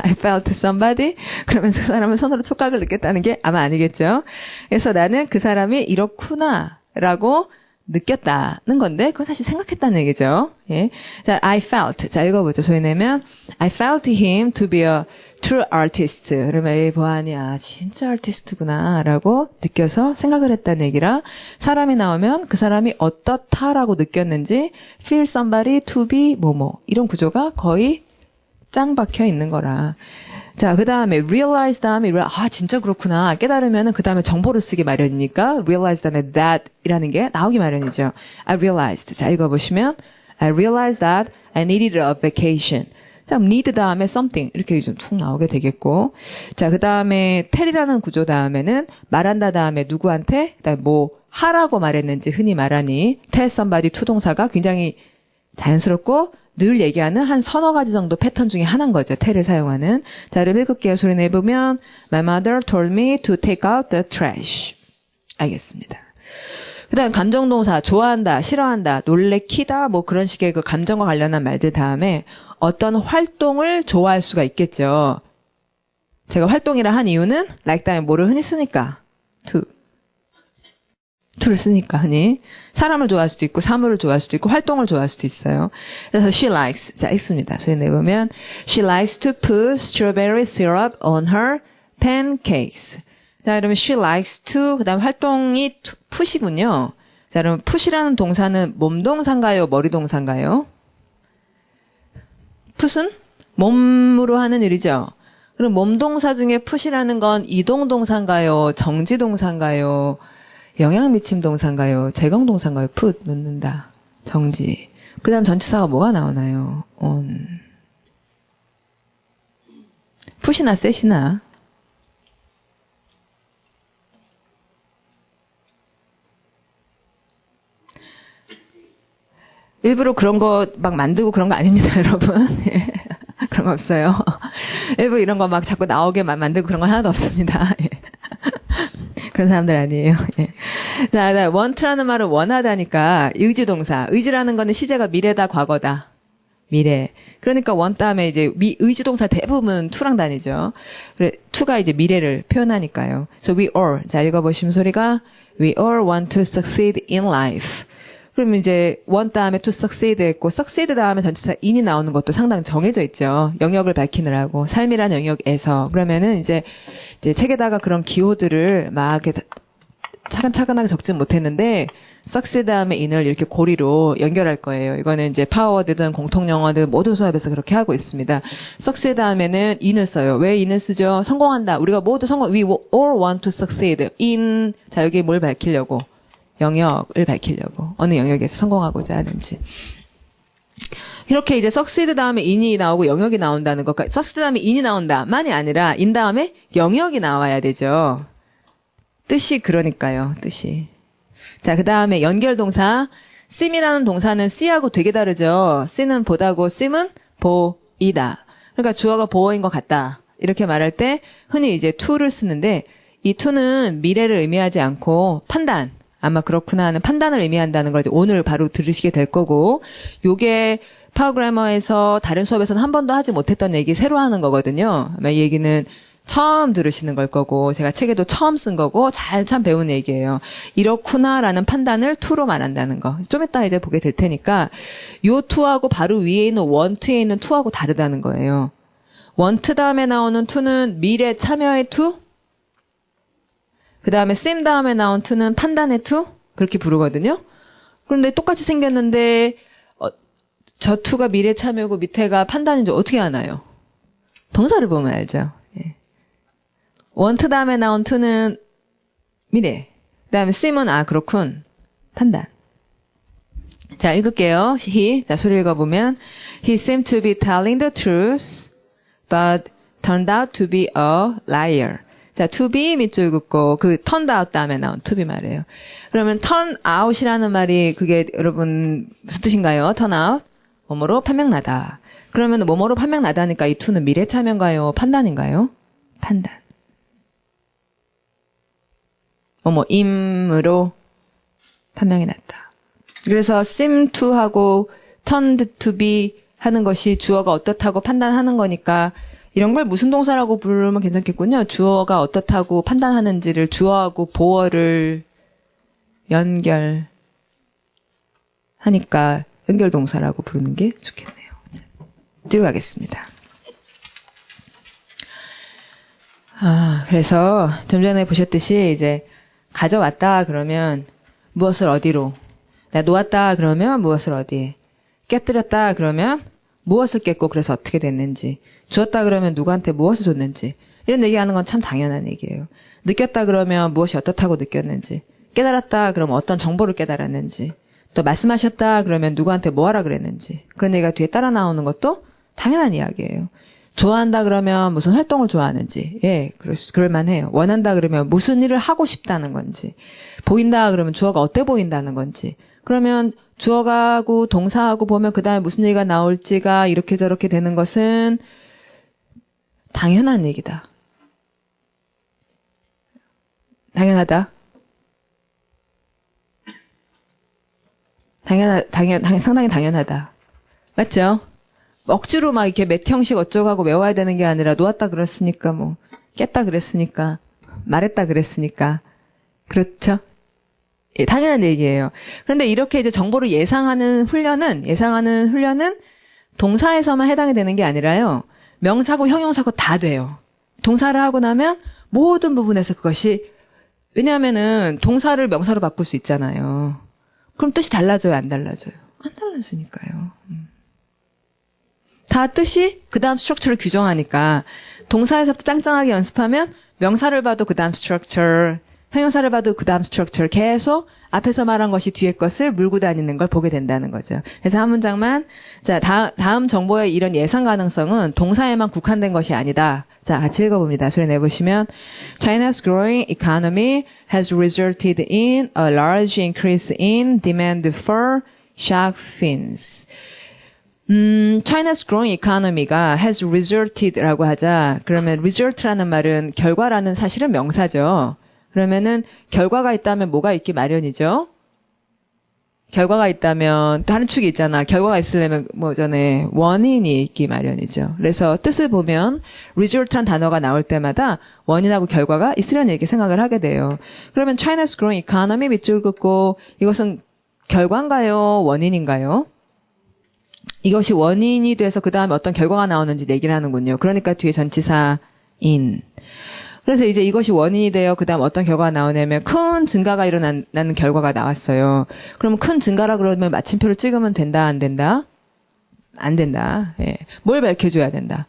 Speaker 1: I felt somebody. 그러면서 그 사람은 손으로 촉각을 느꼈다는 게 아마 아니겠죠. 그래서 나는 그 사람이 이렇구나라고 느꼈다는 건데 그건 사실 생각했다는 얘기죠. 예. 자, I felt. 자, 읽어보죠. 소리 내면 I felt him to be a true artist. 그러면 이 보아니야 진짜 아티스트구나라고 느껴서 생각을 했다는 얘기라 사람이 나오면 그 사람이 어떻다라고 느꼈는지 feel somebody to be 뭐뭐 이런 구조가 거의 짱 박혀 있는 거라. 자, 그 다음에 realize 다음에 진짜 그렇구나 깨달으면은 그 다음에 정보를 쓰기 마련이니까 realize 다음에 that 이라는 게 나오기 마련이죠. I realized. 자, 읽어보시면 I realized that I needed a vacation. 자, need 다음에 something 이렇게 좀 툭 나오게 되겠고. 자, 그 다음에 tell이라는 구조 다음에는 말한다 다음에 누구한테 그다음에 뭐 하라고 말했는지 흔히 말하니 tell somebody to 동사가 굉장히 자연스럽고 늘 얘기하는 한 서너 가지 정도 패턴 중에 하나인 거죠. tell을 사용하는. 자, 그럼 읽을게요. 소리 내보면 My mother told me to take out the trash. 알겠습니다. 그 다음 감정동사 좋아한다, 싫어한다, 놀래키다 뭐 그런 식의 그 감정과 관련한 말들 다음에 어떤 활동을 좋아할 수가 있겠죠. 제가 활동이라 한 이유는 like 다음에 뭐를 흔히 쓰니까 to. to를 쓰니까 흔히 사람을 좋아할 수도 있고 사물을 좋아할 수도 있고 활동을 좋아할 수도 있어요. 그래서 she likes 자 읽습니다. 소리 내보면 she likes to put strawberry syrup on her pancakes. 자 그러면 she likes to 그다음 활동이 put이군요. 자 그러면 put이라는 동사는 몸동사인가요? 머리동사인가요? put은 몸으로 하는 일이죠. 그럼 몸동사 중에 put이라는 건 이동동사인가요? 정지동사인가요? 영향미침 동사인가요? 제공동사인가요? put 놓는다. 정지. 그 다음 전치사가 뭐가 나오나요? on. put이나 set이나. 일부러 그런 거 막 만들고 그런 거 아닙니다, 여러분. 예. 그런 거 없어요. 일부러 이런 거 막 자꾸 나오게 만들고 그런 거 하나도 없습니다. 예. 그런 사람들 아니에요. 예. 자, want라는 말은 원하다니까 의지동사. 의지라는 거는 시제가 미래다, 과거다. 미래. 그러니까 want 다음에 이제 의지동사 대부분 to랑 다니죠. 그래, to가 이제 미래를 표현하니까요. So we all. 자, 읽어보시면 소리가 we all want to succeed in life. 그러면 이제 want 다음에 to succeed 했고 succeed 다음에 전치사 in이 나오는 것도 상당히 정해져 있죠. 영역을 밝히느라고 삶이라는 영역에서 그러면은 이제 책에다가 그런 기호들을 막 이렇게 차근차근하게 적진 못했는데 succeed 다음에 in을 이렇게 고리로 연결할 거예요. 이거는 이제 파워워드든 공통 영어든 모든 수업에서 그렇게 하고 있습니다. succeed 다음에는 in을 써요. 왜 in을 쓰죠? 성공한다. 우리가 모두 we all want to succeed in 자 여기 뭘 밝히려고? 영역을 밝히려고 어느 영역에서 성공하고자 하는지 이렇게 이제 succeed 다음에 in이 나오고 영역이 나온다는 것까지 succeed 다음에 in이 나온다만이 아니라 in 다음에 영역이 나와야 되죠. 뜻이 그러니까요. 뜻이 자 그 다음에 연결동사 seem이라는 동사는 see하고 되게 다르죠. see는 보다고 seem은 보이다. 그러니까 주어가 보어인 것 같다. 이렇게 말할 때 흔히 이제 to를 쓰는데 이 to는 미래를 의미하지 않고 판단 아마 그렇구나 하는 판단을 의미한다는 걸 이제 오늘 바로 들으시게 될 거고, 요게 파워그래머에서 다른 수업에서는 한 번도 하지 못했던 얘기 새로 하는 거거든요. 아마 이 얘기는 처음 들으시는 걸 거고, 제가 책에도 처음 쓴 거고, 참 배운 얘기예요. 이렇구나라는 판단을 to로 말한다는 거. 좀 이따 이제 보게 될 테니까, 요 to하고 바로 위에 있는 want에 있는 to하고 다르다는 거예요. want 다음에 나오는 to는 미래 참여의 to, 그 다음에 seem 다음에 나온 to는 판단의 to 그렇게 부르거든요. 그런데 똑같이 생겼는데 저 to가 미래 참여고 밑에가 판단인지 어떻게 아나요? 동사를 보면 알죠. 예. want 다음에 나온 to는 미래. 그 다음에 seem은 그렇군. 판단. 자 읽을게요. he 자 소리 읽어보면 he seemed to be telling the truth but turned out to be a liar. 자, to be 밑줄 긋고 그 turned out 다음에 나온 to be 말이에요. 그러면 turn out이라는 말이 그게 여러분 무슨 뜻인가요? turn out 뭐뭐로 판명나다. 그러면 뭐뭐로 판명나다니까 이 to는 미래 참여인가요? 판단인가요? 판단. 뭐뭐임으로 판명이 났다. 그래서 seem to 하고 turned to be 하는 것이 주어가 어떻다고 판단하는 거니까 이런 걸 무슨 동사라고 부르면 괜찮겠군요. 주어가 어떻다고 판단하는지를 주어하고 보어를 연결하니까 연결동사라고 부르는 게 좋겠네요. 자, 들어가겠습니다. 그래서 좀 전에 보셨듯이 이제 가져왔다 그러면 무엇을 어디로, 내가 놓았다 그러면 무엇을 어디에, 깨뜨렸다 그러면 무엇을 깼고 그래서 어떻게 됐는지, 주었다 그러면 누구한테 무엇을 줬는지, 이런 얘기하는 건 참 당연한 얘기예요. 느꼈다 그러면 무엇이 어떻다고 느꼈는지, 깨달았다 그러면 어떤 정보를 깨달았는지, 또 말씀하셨다 그러면 누구한테 뭐 하라 그랬는지, 그런 얘기가 뒤에 따라 나오는 것도 당연한 이야기예요. 좋아한다 그러면 무슨 활동을 좋아하는지, 예, 그럴만해요. 원한다 그러면 무슨 일을 하고 싶다는 건지, 보인다 그러면 주어가 어때 보인다는 건지, 그러면 주어가고 동사하고 보면 그 다음에 무슨 얘기가 나올지가 이렇게 저렇게 되는 것은 당연한 얘기다. 당연하다. 상당히 당연하다. 맞죠? 억지로 막 이렇게 몇 형씩 어쩌고 하고 외워야 되는 게 아니라 놓았다 그랬으니까 뭐 깼다 그랬으니까 말했다 그랬으니까 그렇죠? 예, 당연한 얘기예요. 그런데 이렇게 이제 정보를 예상하는 훈련은 동사에서만 해당이 되는 게 아니라요. 명사고 형용사고 다 돼요. 동사를 하고 나면 모든 부분에서 그것이, 왜냐하면은 동사를 명사로 바꿀 수 있잖아요. 그럼 뜻이 달라져요, 안 달라져요? 안 달라지니까요. 다 뜻이 그 다음 스트럭처를 규정하니까 동사에서부터 짱짱하게 연습하면 명사를 봐도 그 다음 스트럭처, 형용사를 봐도 그 다음 스트럭처 계속 앞에서 말한 것이 뒤에 것을 물고 다니는 걸 보게 된다는 거죠. 그래서 한 문장만, 자, 다음 정보의 이런 예상 가능성은 동사에만 국한된 것이 아니다. 자, 같이 읽어봅니다. 소리 내보시면 China's growing economy has resulted in a large increase in demand for shark fins. China's growing economy가 has resulted라고 하자. 그러면 result라는 말은 결과라는 사실은 명사죠. 그러면은 결과가 있다면 뭐가 있기 마련이죠. 결과가 있다면 또 다른 축이 있잖아. 결과가 있으려면 전에 원인이 있기 마련이죠. 그래서 뜻을 보면 result란 단어가 나올 때마다 원인하고 결과가 있으려는 이렇게 생각을 하게 돼요. 그러면 China's growing economy 밑줄 긋고 이것은 결과인가요? 원인인가요? 이것이 원인이 돼서 그 다음에 어떤 결과가 나오는지 얘기를 하는군요. 그러니까 뒤에 전치사 in. 그래서 이제 이것이 원인이 되어 그 다음 어떤 결과가 나오냐면 큰 증가가 일어나는 결과가 나왔어요. 그러면 큰 증가라 그러면 마침표를 찍으면 된다, 안 된다? 안 된다. 예. 뭘 밝혀줘야 된다?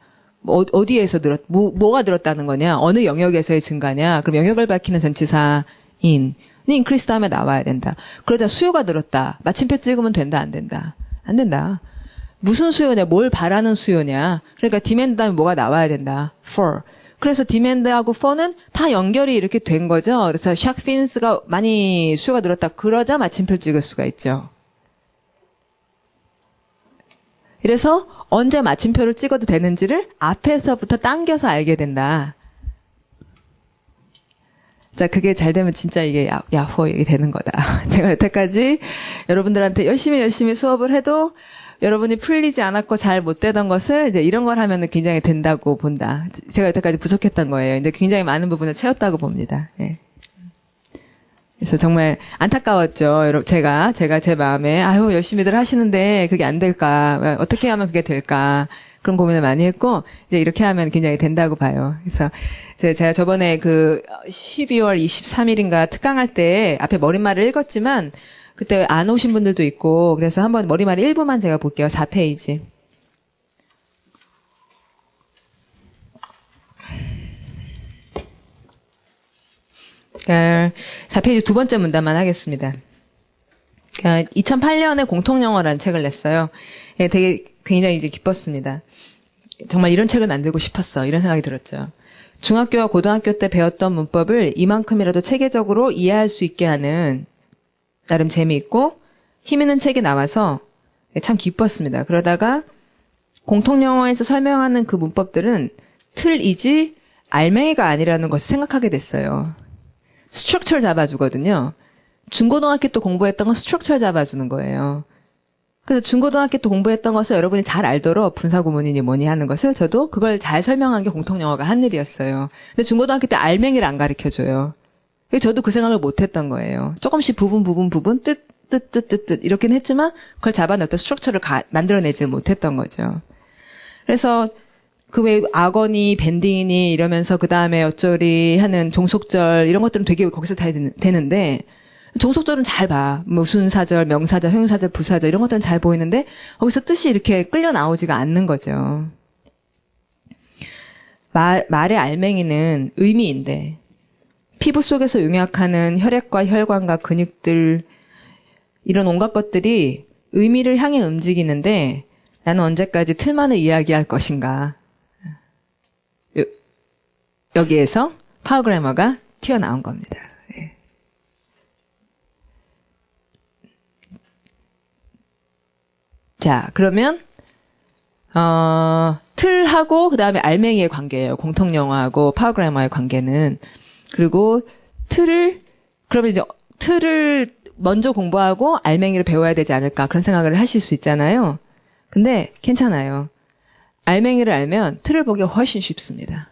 Speaker 1: 어디에서 뭐가 늘었다는 거냐? 어느 영역에서의 증가냐? 그럼 영역을 밝히는 전치사 in. increase 다음에 나와야 된다. 그러자 수요가 늘었다. 마침표 찍으면 된다, 안 된다? 안 된다. 무슨 수요냐? 뭘 바라는 수요냐? 그러니까 demand 다음에 뭐가 나와야 된다. for. 그래서 demand하고 for는 다 연결이 이렇게 된 거죠. 그래서 shark fins가 많이 수요가 늘었다. 그러자 마침표 찍을 수가 있죠. 이래서 언제 마침표를 찍어도 되는지를 앞에서부터 당겨서 알게 된다. 자, 그게 잘 되면 진짜 이게 야호 이게 되는 거다. 제가 여태까지 여러분들한테 열심히 수업을 해도 여러분이 풀리지 않았고 잘 못 되던 것을 이제 이런 걸 하면은 굉장히 된다고 본다. 제가 여태까지 부족했던 거예요. 근데 굉장히 많은 부분을 채웠다고 봅니다. 예. 그래서 정말 안타까웠죠. 여러분, 제가 제 마음에 아유 열심히들 하시는데 그게 안 될까? 어떻게 하면 그게 될까? 그런 고민을 많이 했고 이제 이렇게 하면 굉장히 된다고 봐요. 그래서 제가 저번에 그 12월 23일인가 특강할 때 앞에 머릿말을 읽었지만 그때 안 오신 분들도 있고 그래서 한번 머리말 일부만 제가 볼게요. 4페이지. 4페이지 두 번째 문단만 하겠습니다. 2008년에 공통영어라는 책을 냈어요. 되게 굉장히 이제 기뻤습니다. 정말 이런 책을 만들고 싶었어. 이런 생각이 들었죠. 중학교와 고등학교 때 배웠던 문법을 이만큼이라도 체계적으로 이해할 수 있게 하는 나름 재미있고 힘있는 책이 나와서 참 기뻤습니다. 그러다가 공통영어에서 설명하는 그 문법들은 틀이지 알맹이가 아니라는 것을 생각하게 됐어요. 스트럭처를 잡아주거든요. 중고등학교 때 공부했던 건 스트럭처를 잡아주는 거예요. 그래서 중고등학교 때 공부했던 것을 여러분이 잘 알도록 분사구문이니 뭐니 하는 것을 저도 그걸 잘 설명한 게 공통영어가 한 일이었어요. 근데 중고등학교 때 알맹이를 안 가르쳐줘요. 저도 그 생각을 못했던 거예요. 조금씩 부분 뜻 이렇게는 했지만 그걸 잡아냈던 스트럭처를 만들어내지 못했던 거죠. 그래서 그 외 악어니 밴딩이니 이러면서 그 다음에 어쩌리 하는 종속절 이런 것들은 되게 거기서 다 되는데 종속절은 잘 봐. 무슨 사절, 명사절, 형용사절, 부사절 이런 것들은 잘 보이는데 거기서 뜻이 이렇게 끌려 나오지가 않는 거죠. 말의 알맹이는 의미인데 피부 속에서 용약하는 혈액과 혈관과 근육들 이런 온갖 것들이 의미를 향해 움직이는데 나는 언제까지 틀만을 이야기할 것인가. 여기에서 파워그래머가 튀어나온 겁니다. 네. 자, 그러면 틀하고 그 다음에 알맹이의 관계예요. 공통영어하고 파워그래머의 관계는. 그리고 그러면 이제 틀을 먼저 공부하고 알맹이를 배워야 되지 않을까 그런 생각을 하실 수 있잖아요. 근데 괜찮아요. 알맹이를 알면 틀을 보기가 훨씬 쉽습니다.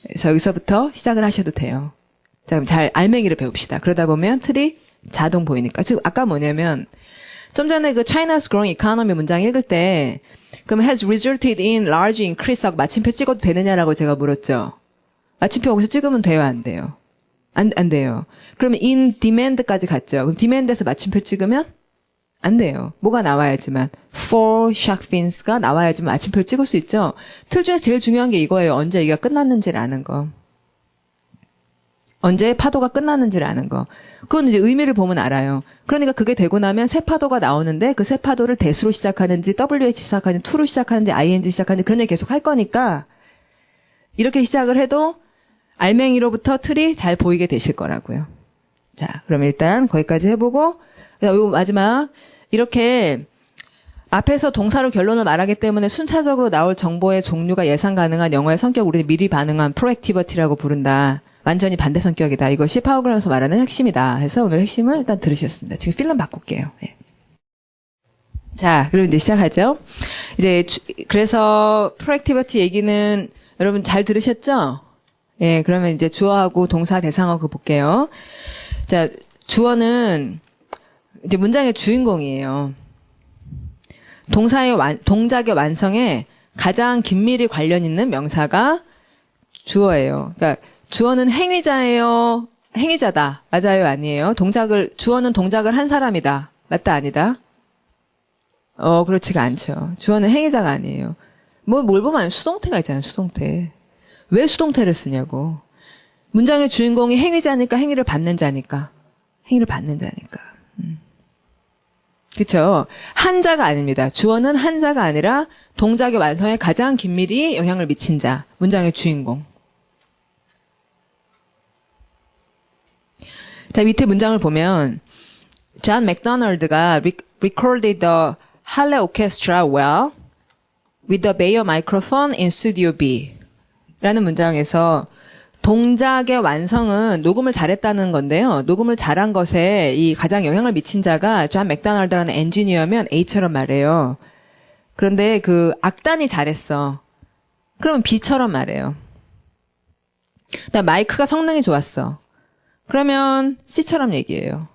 Speaker 1: 그래서 여기서부터 시작을 하셔도 돼요. 자, 그럼 잘 알맹이를 배웁시다. 그러다 보면 틀이 자동 보이니까. 즉 아까 뭐냐면 좀 전에 그 China's growing economy 문장 읽을 때 그럼 has resulted in large increase 하고 마침표 찍어도 되느냐라고 제가 물었죠. 마침표 여기서 찍으면 돼요, 안 돼요? 안 돼요. 그러면 in demand까지 갔죠. 그럼 demand에서 마침표 찍으면 안 돼요. 뭐가 나와야지만 for shark fins가 나와야지만 마침표를 찍을 수 있죠. 틀 중에서 제일 중요한 게 이거예요. 언제 얘기가 끝났는지를 아는 거. 언제 파도가 끝났는지를 아는 거. 그건 이제 의미를 보면 알아요. 그러니까 그게 되고 나면 새 파도가 나오는데 그 새 파도를 대수로 시작하는지 WH 시작하는지 to로 시작하는지 ING 시작하는지 그런 얘기 계속 할 거니까 이렇게 시작을 해도 알맹이로부터 틀이 잘 보이게 되실 거라고요. 자, 그럼 일단 거기까지 해보고 요 마지막 이렇게 앞에서 동사로 결론을 말하기 때문에 순차적으로 나올 정보의 종류가 예상 가능한 영어의 성격 우리는 미리 반응한 프로액티비티라고 부른다. 완전히 반대 성격이다. 이것이 파워그램에서 말하는 핵심이다. 해서 오늘 핵심을 일단 들으셨습니다. 지금 필름 바꿀게요. 예. 자, 그럼 이제 시작하죠. 이제 그래서 프로액티비티 얘기는 여러분 잘 들으셨죠? 예, 그러면 이제 주어하고 동사 대상하고 볼게요. 자, 주어는 이제 문장의 주인공이에요. 동작의 완성에 가장 긴밀히 관련 있는 명사가 주어예요. 그러니까 주어는 행위자예요. 행위자다. 맞아요? 아니에요? 주어는 동작을 한 사람이다. 맞다? 아니다? 그렇지가 않죠. 주어는 행위자가 아니에요. 뭘 보면 수동태가 있잖아요. 수동태. 왜 수동태를 쓰냐고. 문장의 주인공이 행위자니까 행위를 받는 자니까. 행위를 받는 자니까. 그쵸? 한자가 아닙니다. 주어는 한자가 아니라 동작의 완성에 가장 긴밀히 영향을 미친 자. 문장의 주인공. 자, 밑에 문장을 보면 존 맥도널드가 recorded the Halle Orchestra well with the Bayer microphone in Studio B 라는 문장에서 동작의 완성은 녹음을 잘했다는 건데요. 녹음을 잘한 것에 이 가장 영향을 미친 자가 존 맥도널드라는 엔지니어면 A처럼 말해요. 그런데 그 악단이 잘했어. 그러면 B처럼 말해요. 그다음 마이크가 성능이 좋았어. 그러면 C처럼 얘기해요.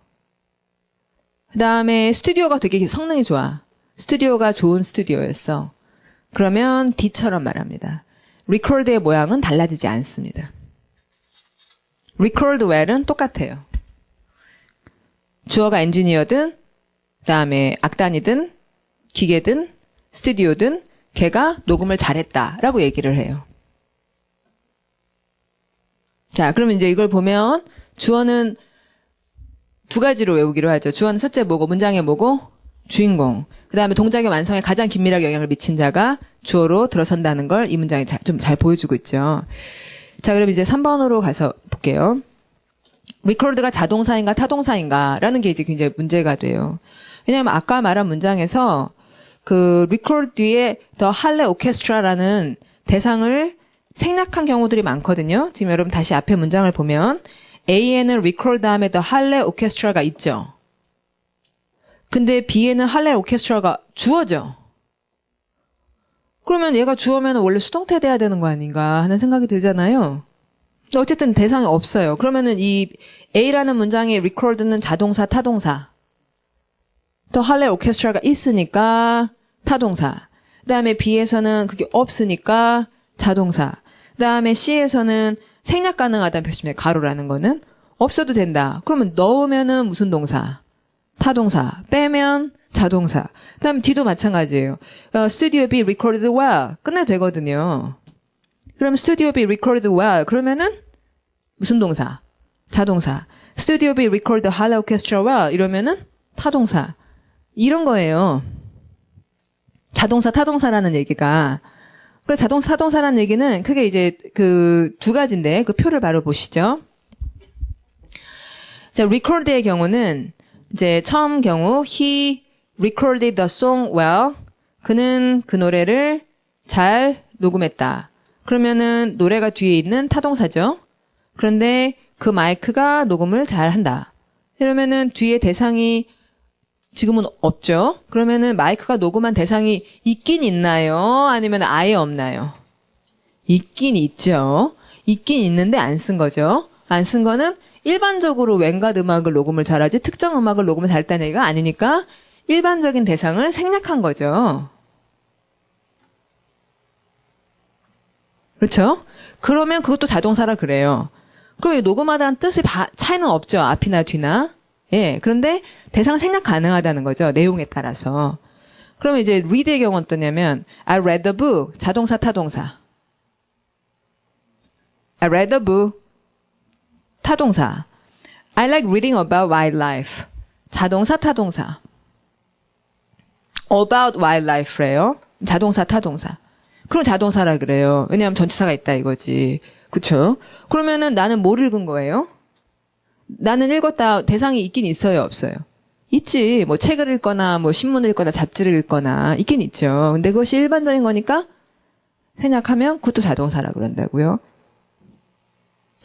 Speaker 1: 그 다음에 스튜디오가 되게 성능이 좋아. 스튜디오가 좋은 스튜디오였어. 그러면 D처럼 말합니다. record의 모양은 달라지지 않습니다. record well은 똑같아요. 주어가 엔지니어든, 그 다음에 악단이든, 기계든, 스튜디오든, 걔가 녹음을 잘했다라고 얘기를 해요. 자, 그러면 이제 이걸 보면 주어는 두 가지로 외우기로 하죠. 주어는 첫째 뭐고, 문장의 뭐고, 주인공. 그 다음에 동작의 완성에 가장 긴밀하게 영향을 미친 자가 주어로 들어선다는 걸 이 문장이 좀 잘 보여주고 있죠. 자, 그럼 이제 3번으로 가서 볼게요. record가 자동사인가 타동사인가 라는 게 이제 굉장히 문제가 돼요. 왜냐하면 아까 말한 문장에서 그 record 뒤에 the Halle Orchestra라는 대상을 생략한 경우들이 많거든요. 지금 여러분 다시 앞에 문장을 보면 A에는 record 다음에 the Halle Orchestra가 있죠. 근데 B에는 Halle Orchestra가 주어죠. 그러면 얘가 주어면 원래 수동태 돼야 되는 거 아닌가 하는 생각이 들잖아요. 어쨌든 대상이 없어요. 그러면은 이 A라는 문장의 record는 자동사, 타동사. 또 Halle Orchestra가 있으니까 타동사. 그다음에 B에서는 그게 없으니까 자동사. 그다음에 C에서는 생략 가능하다는 표시입니다. 가로라는 거는 없어도 된다. 그러면 넣으면은 무슨 동사? 타동사. 빼면 자동사. 그다음 D도 마찬가지예요. Studio B recorded well. 끝내도 되거든요. 그럼 Studio B recorded well. 그러면은 무슨 동사? 자동사. Studio B recorded Halle Orchestra well. 이러면은 타동사. 이런 거예요. 자동사, 타동사라는 얘기가. 그래서 자동사, 타동사라는 얘기는 크게 이제 그 두 가지인데 그 표를 바로 보시죠. 자, record의 경우는 이제 처음 경우 he recorded the song well. 그는 그 노래를 잘 녹음했다. 그러면은 노래가 뒤에 있는 타동사죠. 그런데 그 마이크가 녹음을 잘 한다. 이러면은 뒤에 대상이 지금은 없죠. 그러면은 마이크가 녹음한 대상이 있긴 있나요? 아니면 아예 없나요? 있긴 있죠. 있긴 있는데 안 쓴 거죠. 안 쓴 거는 일반적으로 웬갓 음악을 녹음을 잘하지 특정 음악을 녹음을 잘했다는 얘기가 아니니까 일반적인 대상을 생략한 거죠. 그렇죠? 그러면 그것도 자동사라 그래요. 그럼 녹음하다는 뜻이 차이는 없죠. 앞이나 뒤나. 예. 그런데 대상을 생략 가능하다는 거죠. 내용에 따라서. 그러면 이제 read의 경우는 어떠냐면 I read the book. 자동사 타동사. I read the book. 타동사. I like reading about wildlife. 자동사 타동사. about wildlife래요. 자동사 타동사. 그럼 자동사라 그래요. 왜냐하면 전치사가 있다 이거지. 그쵸? 그러면은 나는 뭘 읽은 거예요? 나는 읽었다. 대상이 있긴 있어요, 없어요? 있지. 뭐 책을 읽거나 뭐 신문을 읽거나 잡지를 읽거나 있긴 있죠. 근데 그것이 일반적인 거니까 생략하면 그것도 자동사라 그런다고요.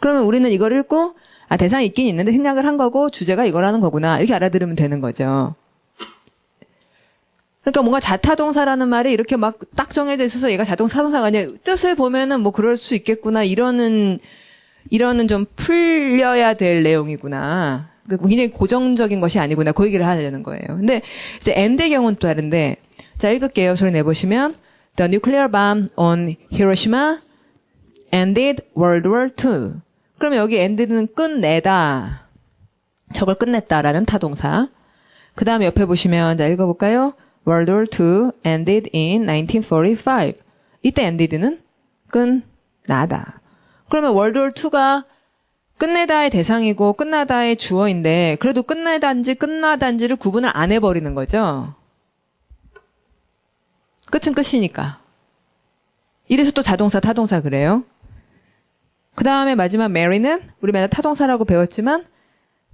Speaker 1: 그러면 우리는 이걸 읽고 아 대상이 있긴 있는데 생략을 한 거고 주제가 이거라는 거구나. 이렇게 알아들으면 되는 거죠. 그러니까 뭔가 자타동사라는 말이 이렇게 막 딱 정해져 있어서 얘가 자동사, 타동사가 아니라 뜻을 보면은 뭐 그럴 수 있겠구나. 이러는 좀 풀려야 될 내용이구나. 굉장히 고정적인 것이 아니구나. 그 얘기를 하려는 거예요. 근데 이제 end의 경우는 또 다른데 자 읽을게요. 소리 내보시면 The nuclear bomb on Hiroshima ended World War II. 그러면 여기 ended는 끝내다. 저걸 끝냈다라는 타동사. 그 다음에 옆에 보시면 자 읽어볼까요? World War II ended in 1945. 이때 ended는 끝나다. 그러면 World War II가 끝내다의 대상이고 끝나다의 주어인데 그래도 끝내다인지 끝나다인지를 구분을 안 해버리는 거죠. 끝은 끝이니까. 이래서 또 자동사, 타동사 그래요. 그 다음에 마지막 marry는 우리 맨날 타동사라고 배웠지만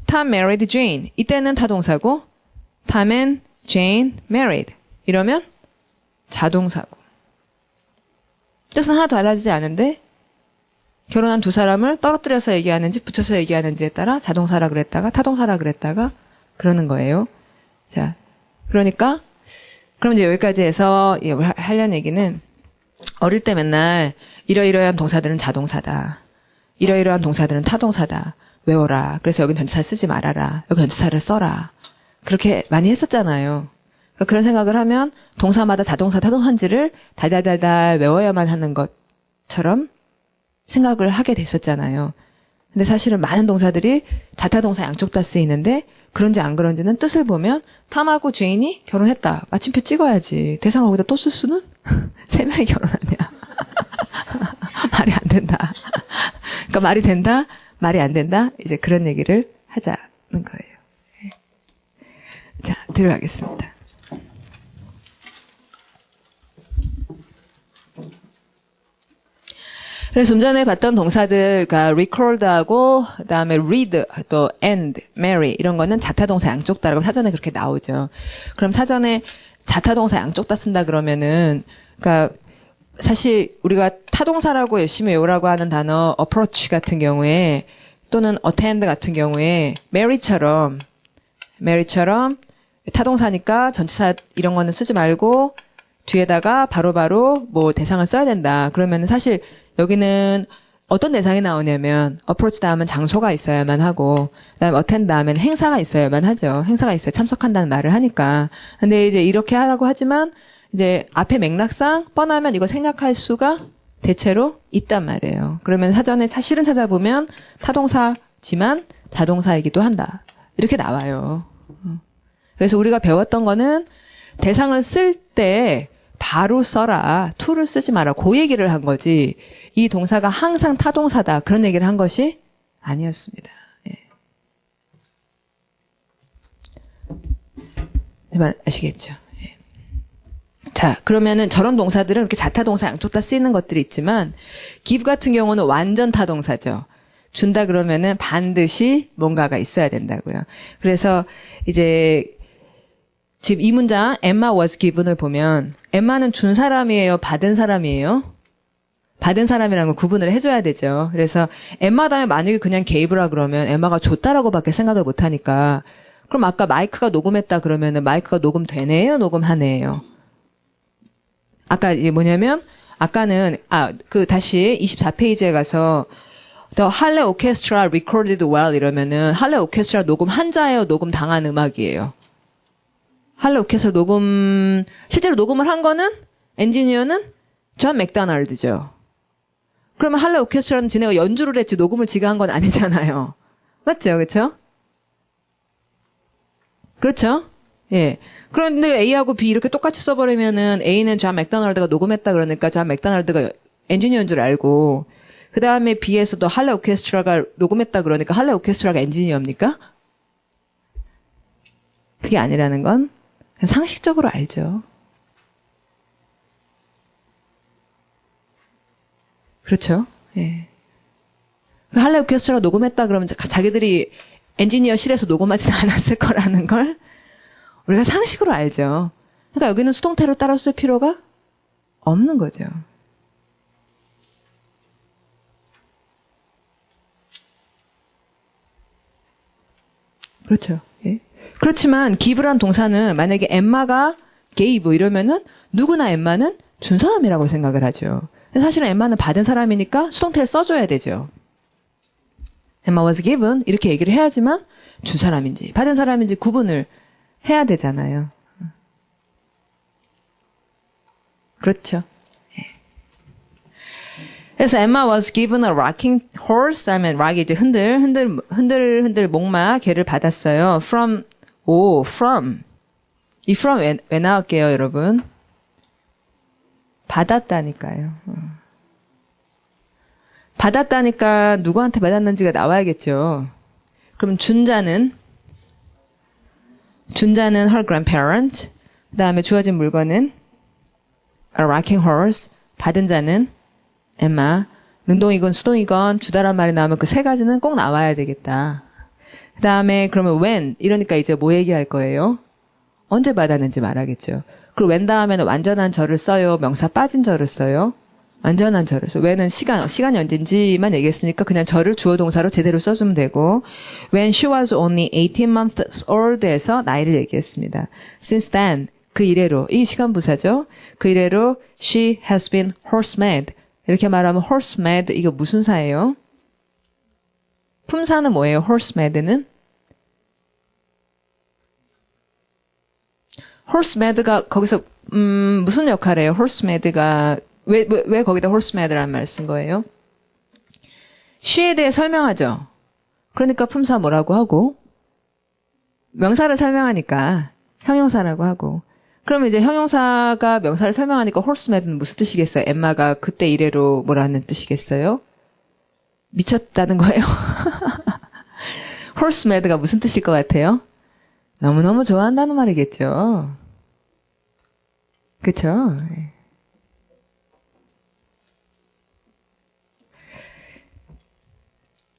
Speaker 1: Tom married Jane. 이때는 타동사고 Tom and Jane married. 이러면 자동사고. 뜻은 하나도 달라지지 않은데 결혼한 두 사람을 떨어뜨려서 얘기하는지 붙여서 얘기하는지에 따라 자동사라 그랬다가 타동사라 그랬다가 그러는 거예요. 자, 그러니까 그럼 이제 여기까지 해서 하려는 얘기는 어릴 때 맨날 이러이러한 동사들은 자동사다. 이러이러한 동사들은 타동사다. 외워라. 그래서 여긴 전치사 쓰지 말아라. 여기 전치사를 써라. 그렇게 많이 했었잖아요. 그러니까 그런 생각을 하면 동사마다 자동사, 타동사인지를 달달달달 외워야만 하는 것처럼 생각을 하게 됐었잖아요. 근데 사실은 많은 동사들이 자타동사 양쪽 다 쓰이는데 그런지 안 그런지는 뜻을 보면 탐하고 제인이 결혼했다. 마침표 찍어야지. 대상을 거기다 또 쓸 수는? 세 명이 결혼하냐. 말이 안 된다. 그러니까 말이 된다, 말이 안 된다. 이제 그런 얘기를 하자는 거예요. 자, 들어가겠습니다. 그래서 좀 전에 봤던 동사들, 그러니까 record하고 그다음에 read, 또 end, marry 이런 거는 자타동사 양쪽 다라고 사전에 그렇게 나오죠. 그럼 사전에 자타동사 양쪽 다 쓴다 그러면은 그러니까 사실 우리가 타동사라고 열심히 외우라고 하는 단어 approach 같은 경우에 또는 attend 같은 경우에 marry처럼 타동사니까 전치사 이런 거는 쓰지 말고 뒤에다가 바로바로 뭐 대상을 써야 된다. 그러면 사실 여기는 어떤 대상이 나오냐면 approach 다음은 장소가 있어야만 하고 그다음에 attend 다음엔 행사가 있어야만 하죠. 행사가 있어야 참석한다는 말을 하니까. 근데 이제 이렇게 하라고 하지만 이제 앞에 맥락상 뻔하면 이거 생략할 수가 대체로 있단 말이에요. 그러면 사전에 사실은 찾아보면 타동사지만 자동사이기도 한다. 이렇게 나와요. 그래서 우리가 배웠던 거는 대상을 쓸 때 바로 써라. to를 쓰지 마라. 그 얘기를 한 거지. 이 동사가 항상 타동사다. 그런 얘기를 한 것이 아니었습니다. 예. 이 말 아시겠죠? 예. 자, 그러면은 저런 동사들은 이렇게 자타동사 양쪽 다 쓰이는 것들이 있지만 give 같은 경우는 완전 타동사죠. 준다 그러면은 반드시 뭔가가 있어야 된다고요. 그래서 이제 지금 이 문장 Emma was given을 보면 엠마는 준 사람이에요? 받은 사람이에요? 받은 사람이라는 걸 구분을 해줘야 되죠. 그래서 엠마 다음에 만약에 그냥 gave라 그러면 엠마가 줬다라고밖에 생각을 못하니까 그럼 아까 마이크가 녹음했다 그러면은 마이크가 녹음되네요? 녹음하네요? 아까 이게 뭐냐면 아까는 다시 24페이지에 가서 The Halle Orchestra recorded well 이러면은 할레 오케스트라 녹음 한자예요, 녹음 당한 음악이에요. 할레 오케스트라 녹음 실제로 녹음을 한 거는 엔지니어는 존 맥도날드죠. 그러면 할레 오케스트라는 지네가 연주를 했지 녹음을 지가 한 건 아니잖아요. 맞죠, 그렇죠? 그렇죠? 예. 그런데 A하고 B 이렇게 똑같이 써버리면은 A는 존 맥도날드가 녹음했다 그러니까 존 맥도날드가 엔지니어인 줄 알고 그 다음에 B에서도 할레 오케스트라가 녹음했다 그러니까 할레 오케스트라가 엔지니어입니까? 그게 아니라는 건 그냥 상식적으로 알죠. 그렇죠? 예. 할레 오케스트라가 녹음했다 그러면 자기들이 엔지니어실에서 녹음하지는 않았을 거라는 걸 우리가 상식으로 알죠. 그러니까 여기는 수동태로 따로 쓸 필요가 없는 거죠. 그렇죠. 예. 그렇지만 give란 동사는 만약에 엠마가 gave 이러면은 누구나 엠마는 준 사람이라고 생각을 하죠. 사실은 엠마는 받은 사람이니까 수동태를 써줘야 되죠. Emma was given 이렇게 얘기를 해야지만 준 사람인지 받은 사람인지 구분을 해야 되잖아요. 그렇죠. 그래서 Emma was given a rocking horse 하면 rock이 이제 흔들 목마 걔를 받았어요. from 이 from 왜 나올게요, 여러분? 받았다니까요. 받았다니까 누구한테 받았는지가 나와야겠죠. 그럼 준자는 her grandparent. 그 다음에 주어진 물건은 a rocking horse. 받은 자는 Emma. 능동이건 수동이건 주다란 말이 나오면 그 세 가지는 꼭 나와야 되겠다. 그 다음에 그러면 when 이러니까 이제 뭐 얘기할 거예요? 언제 받았는지 말하겠죠. 그리고 when 다음에는 완전한 절을 써요? 명사 빠진 절을 써요? 완전한 절을 써. when은 시간이 언젠지만 얘기했으니까 그냥 절을 주어 동사로 제대로 써주면 되고 when she was only 18 months old에서 나이를 얘기했습니다. Since then 그 이래로 이 시간 부사죠. 그 이래로 she has been horse mad. 이렇게 말하면 horse mad 이거 무슨 사예요? 품사는 뭐예요? horse mad는? horse mad가 거기서 무슨 역할이에요? horse mad가 왜 거기다 horse mad라는 말 쓴 거예요? she에 대해 설명하죠. 그러니까 품사 뭐라고 하고 명사를 설명하니까 형용사라고 하고 그러면 이제 형용사가 명사를 설명하니까 horse mad는 무슨 뜻이겠어요? 엠마가 그때 이래로 뭐라는 뜻이겠어요? 미쳤다는 거예요? horse mad가 무슨 뜻일 것 같아요? 너무너무 좋아한다는 말이겠죠. 그쵸?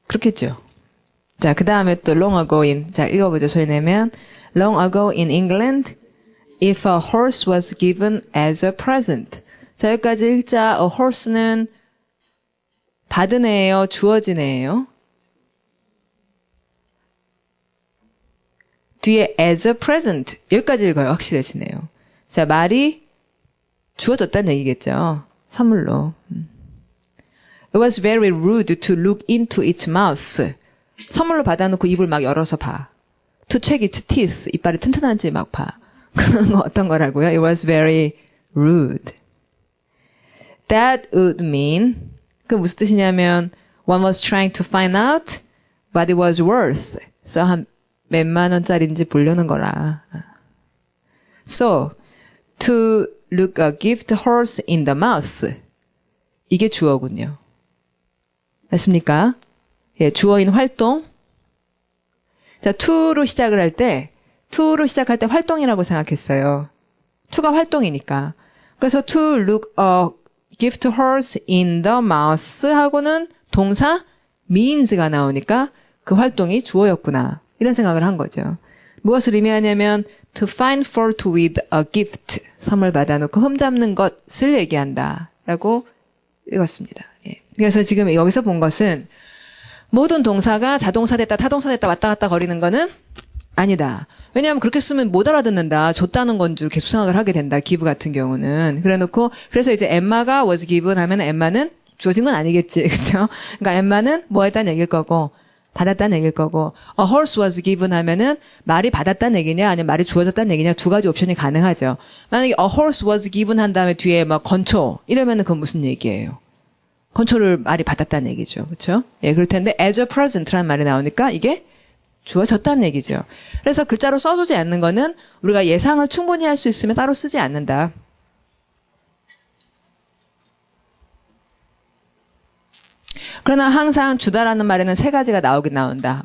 Speaker 1: 그렇겠죠. 자, 그 다음에 또 long ago in. 자, 읽어보죠. 소리 내면. Long ago in England, if a horse was given as a present. 자, 여기까지 읽자. A horse는 받은 애예요? 주어진 애예요? 뒤에 as a present. 여기까지 읽어요. 확실해지네요. 자, 말이 주어졌다는 얘기겠죠. 선물로. It was very rude to look into its mouth. 선물로 받아놓고 입을 막 열어서 봐. To check its teeth. 이빨이 튼튼한지 막 봐. 그런 거 어떤 거라고요? It was very rude. That would mean 그 무슨 뜻이냐면 one was trying to find out what it was worth. 그래서 한 몇만 원짜리인지 보려는 거라. So, to look a gift horse in the mouth. 이게 주어군요. 맞습니까? 예, 주어인 활동. 자, to로 시작을 할 때 활동이라고 생각했어요. to가 활동이니까. 그래서 to look a gift horse in the mouth 하고는 동사 means가 나오니까 그 활동이 주어였구나. 이런 생각을 한 거죠. 무엇을 의미하냐면 to find fault with a gift. 선물 받아놓고 흠잡는 것을 얘기한다. 라고 읽었습니다. 예. 그래서 지금 여기서 본 것은 모든 동사가 자동사 됐다 타동사 됐다 왔다 갔다 거리는 거는 아니다. 왜냐하면 그렇게 쓰면 못 알아듣는다. 줬다는 건 줄 계속 생각을 하게 된다. give 같은 경우는. 그래놓고 그래서 이제 엠마가 was given 하면 엠마는 주어진 건 아니겠지. 그쵸? 그러니까 엠마는 뭐 했다는 얘기일 거고, 받았다는 얘기일 거고, a horse was given 하면은 말이 받았다는 얘기냐, 아니면 말이 주어졌다는 얘기냐, 두 가지 옵션이 가능하죠. 만약에 a horse was given 한 다음에 뒤에 막 건초, 이러면은 그건 무슨 얘기예요? 건초를 말이 받았다는 얘기죠. 그쵸? 예, 그럴 텐데, as a present라는 말이 나오니까 이게 주어졌다는 얘기죠. 그래서 글자로 써주지 않는 거는 우리가 예상을 충분히 할 수 있으면 따로 쓰지 않는다. 그러나 항상 주다라는 말에는 세 가지가 나오긴 나온다.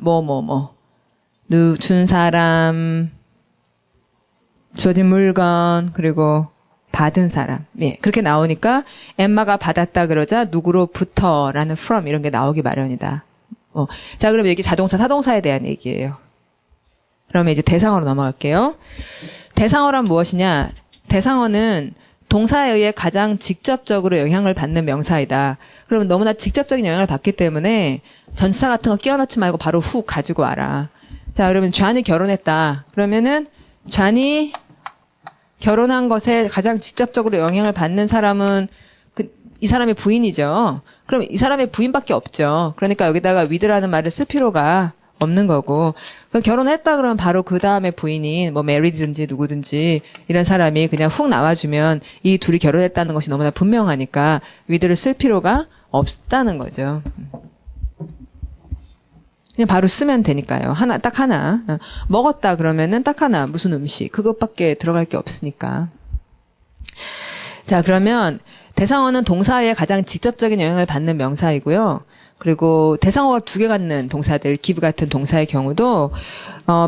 Speaker 1: 준 사람, 주어진 물건, 그리고 받은 사람. 예, 그렇게 나오니까 엠마가 받았다 그러자 누구로부터라는 from 이런 게 나오기 마련이다. 자, 그럼 여기 자동차, 타동사에 대한 얘기예요. 그러면 이제 대상어로 넘어갈게요. 대상어란 무엇이냐? 대상어는 동사에 의해 가장 직접적으로 영향을 받는 명사이다. 그러면 너무나 직접적인 영향을 받기 때문에 전치사 같은 거 끼워 넣지 말고 바로 후 가지고 와라. 자, 그러면 존이 결혼했다. 그러면은 존이 결혼한 것에 가장 직접적으로 영향을 받는 사람은 이 사람의 부인이죠. 그럼 이 사람의 부인밖에 없죠. 그러니까 여기다가 with라는 말을 쓸 필요가 없는 거고. 결혼했다 그러면 바로 그 다음에 부인인 메리든지 누구든지 이런 사람이 그냥 훅 나와주면 이 둘이 결혼했다는 것이 너무나 분명하니까 with를 쓸 필요가 없다는 거죠. 그냥 바로 쓰면 되니까요. 딱 하나. 먹었다 그러면은 딱 하나. 무슨 음식. 그것밖에 들어갈 게 없으니까. 자, 그러면 대상어는 동사에 가장 직접적인 영향을 받는 명사이고요. 그리고 대상어가 두 개 갖는 동사들, give 같은 동사의 경우도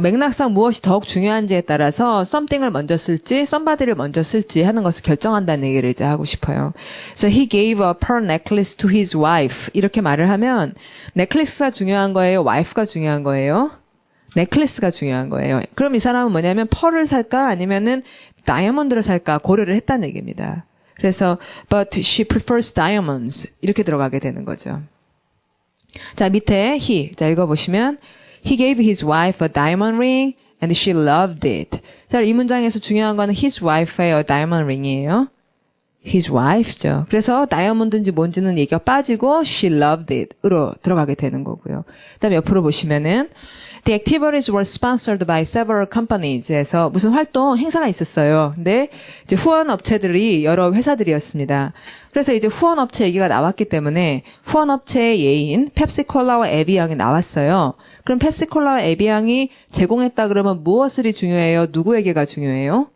Speaker 1: 맥락상 무엇이 더욱 중요한지에 따라서 something을 먼저 쓸지 somebody를 먼저 쓸지 하는 것을 결정한다는 얘기를 이제 하고 싶어요. 그래서 he gave a pearl necklace to his wife 이렇게 말을 하면 넥클리스가 중요한 거예요? wife가 중요한 거예요? 넥클리스가 중요한 거예요. 그럼 이 사람은 뭐냐면 펄을 살까 아니면은 다이아몬드를 살까 고려를 했다는 얘기입니다. 그래서 but she prefers diamonds 이렇게 들어가게 되는 거죠. 자, 밑에 he. 자, 읽어보시면 he gave his wife a diamond ring and she loved it. 자, 이 문장에서 중요한 거는 his wife의 a diamond ring이에요. his wife죠. 그래서 다이아몬드인지 뭔지는 얘기가 빠지고 she loved it으로 들어가게 되는 거고요. 그다음에 옆으로 보시면은 The activities were sponsored by several companies에서 무슨 활동, 행사가 있었어요. 근데 이제 후원 업체들이 여러 회사들이었습니다. 그래서 이제 후원 업체 얘기가 나왔기 때문에 후원 업체의 예인 펩시콜라와 에비앙이 나왔어요. 그럼 펩시콜라와 에비앙이 제공했다 그러면 무엇이 중요해요? 누구에게가 중요해요?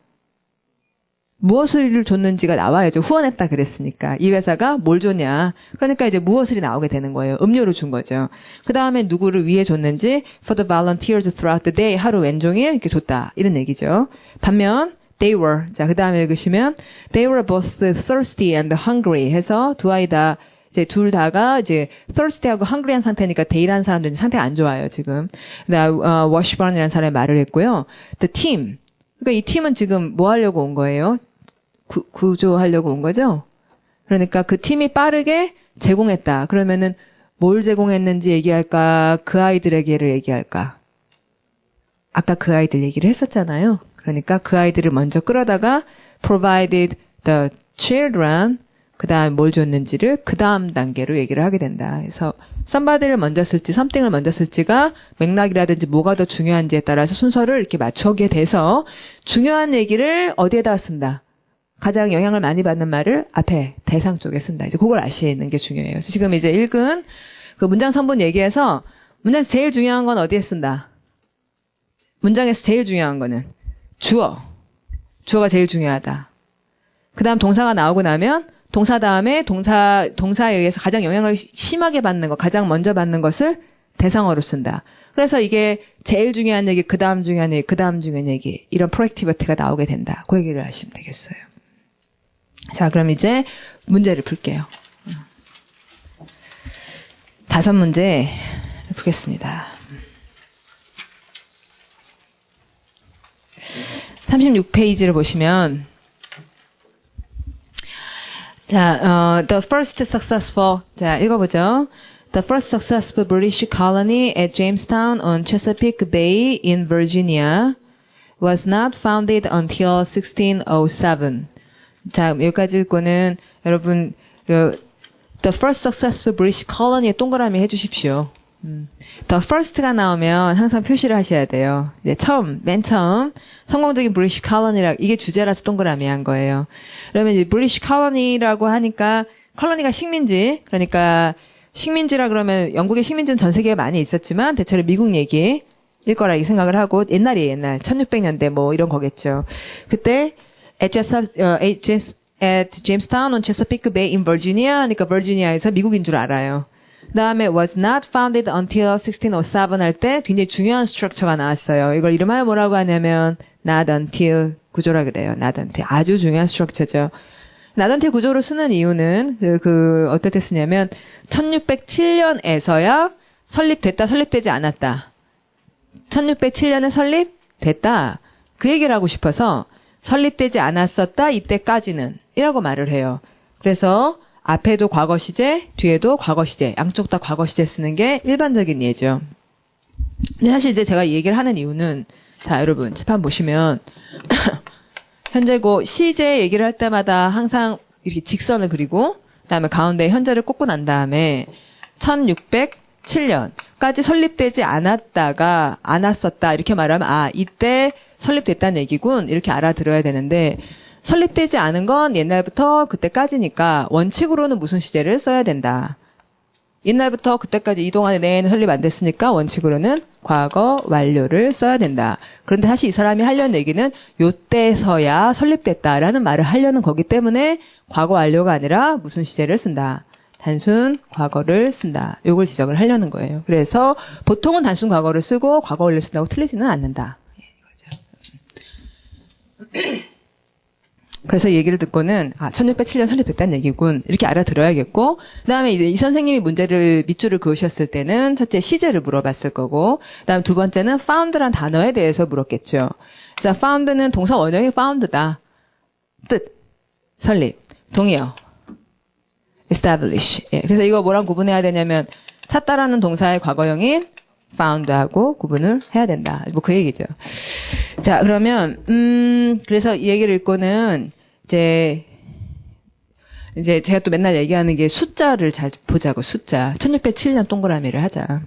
Speaker 1: 무엇을 줬는지가 나와야죠. 후원했다 그랬으니까. 이 회사가 뭘 줬냐. 그러니까 이제 무엇을 나오게 되는 거예요. 음료를 준 거죠. 그 다음에 누구를 위해 줬는지 for the volunteers throughout the day 하루 왼종일 이렇게 줬다. 이런 얘기죠. 반면 they were 자, 그 다음에 읽으시면 they were both thirsty and hungry 해서 두 아이 다 이제 둘 다가 이제 thirsty하고 hungry한 상태니까 they라는 사람들은 상태가 안 좋아요, 지금. washburn이라는 사람이 말을 했고요. the team. 그러니까 이 팀은 지금 뭐 하려고 온 거예요? 구조하려고 온 거죠? 그러니까 그 팀이 빠르게 제공했다. 그러면은 뭘 제공했는지 얘기할까? 그 아이들에게를 얘기할까? 아까 그 아이들 얘기를 했었잖아요. 그러니까 그 아이들을 먼저 끌어다가 provided the children 그 다음 뭘 줬는지를 그 다음 단계로 얘기를 하게 된다. 그래서 somebody를 먼저 쓸지 something을 먼저 쓸지가 맥락이라든지 뭐가 더 중요한지에 따라서 순서를 이렇게 맞춰오게 돼서 중요한 얘기를 어디에다 쓴다. 가장 영향을 많이 받는 말을 앞에 대상 쪽에 쓴다. 이제 그걸 아시는 게 중요해요. 지금 이제 읽은 그 문장 선분 얘기해서 문장에서 제일 중요한 건 어디에 쓴다. 문장에서 제일 중요한 거는 주어. 주어가 제일 중요하다. 그 다음 동사가 나오고 나면 동사 다음에 동사에 의해서 가장 영향을 심하게 받는 것, 가장 먼저 받는 것을 대상어로 쓴다. 그래서 이게 제일 중요한 얘기, 그 다음 중요한 얘기, 그 다음 중요한 얘기, 이런 프로액티비티가 나오게 된다. 그 얘기를 하시면 되겠어요. 자, 그럼 이제 문제를 풀게요. 5문제 풀겠습니다. 36페이지를 보시면 자, the first successful 자, 읽어보죠. The first successful British colony at Jamestown on Chesapeake Bay in Virginia was not founded until 1607. 자, 여기까지 읽고는 여러분 The first successful British colony에 동그라미 해주십시오. The first가 나오면 항상 표시를 하셔야 돼요. 이제 맨 처음 성공적인 British colony라 이게 주제라서 동그라미 한 거예요. 그러면 이제 British colony라고 하니까 컬러니가 식민지, 그러니까 식민지라 그러면 영국의 식민지는 전 세계에 많이 있었지만 대체로 미국 얘기일 거라 이 생각을 하고 옛날이에요, 옛날 1600년대 뭐 이런 거겠죠. 그때 at Jamestown on Chesapeake Bay in Virginia 하니까 버지니아에서 미국인 줄 알아요. 그다음에 was not founded until 1607 할 때 굉장히 중요한 스트럭처가 나왔어요. 이걸 이름하여 뭐라고 하냐면 not until 구조라 그래요. not until 아주 중요한 스트럭처죠. not until 구조로 쓰는 이유는 어떻게 쓰냐면 1607년에서야 설립됐다, 설립되지 않았다. 1607년에 설립됐다. 그 얘기를 하고 싶어서 설립되지 않았었다 이때까지는 이라고 말을 해요. 그래서 앞에도 과거 시제, 뒤에도 과거 시제, 양쪽 다 과거 시제 쓰는 게 일반적인 예죠. 근데 사실 이제 제가 이 얘기를 하는 이유는 자 여러분 칠판 보시면 현재고 시제 얘기를 할 때마다 항상 이렇게 직선을 그리고 그다음에 가운데 현재를 꽂고 난 다음에 1607년까지 설립되지 않았었다 이렇게 말하면 이때 설립됐다는 얘기군 이렇게 알아들어야 되는데 설립되지 않은 건 옛날부터 그때까지니까 원칙으로는 무슨 시제를 써야 된다. 옛날부터 그때까지 이동안의 내에는 설립 안 됐으니까 원칙으로는 과거 완료를 써야 된다. 그런데 사실 이 사람이 하려는 얘기는 요때서야 설립됐다라는 말을 하려는 거기 때문에 과거 완료가 아니라 무슨 시제를 쓴다. 단순 과거를 쓴다. 요걸 지적을 하려는 거예요. 그래서 보통은 단순 과거를 쓰고 과거 완료를 쓴다고 틀리지는 않는다. 이거죠. 그래서 이 얘기를 듣고는 1607년 설립됐다는 얘기군 이렇게 알아들어야겠고 그다음에 이제 이 선생님이 밑줄을 그으셨을 때는 첫째 시제를 물어봤을 거고 그다음 두 번째는 found란 단어에 대해서 물었겠죠. 자, found는 동사 원형이 found다. 뜻, 설립, 동의어, establish. 예, 그래서 이거 뭐랑 구분해야 되냐면 찾다라는 동사의 과거형인 found하고 구분을 해야 된다. 뭐 그 얘기죠. 자, 그러면 그래서 이 얘기를 읽고는 이제 제가 또 맨날 얘기하는 게 숫자를 잘 보자고 숫자. 1607년 동그라미를 하자.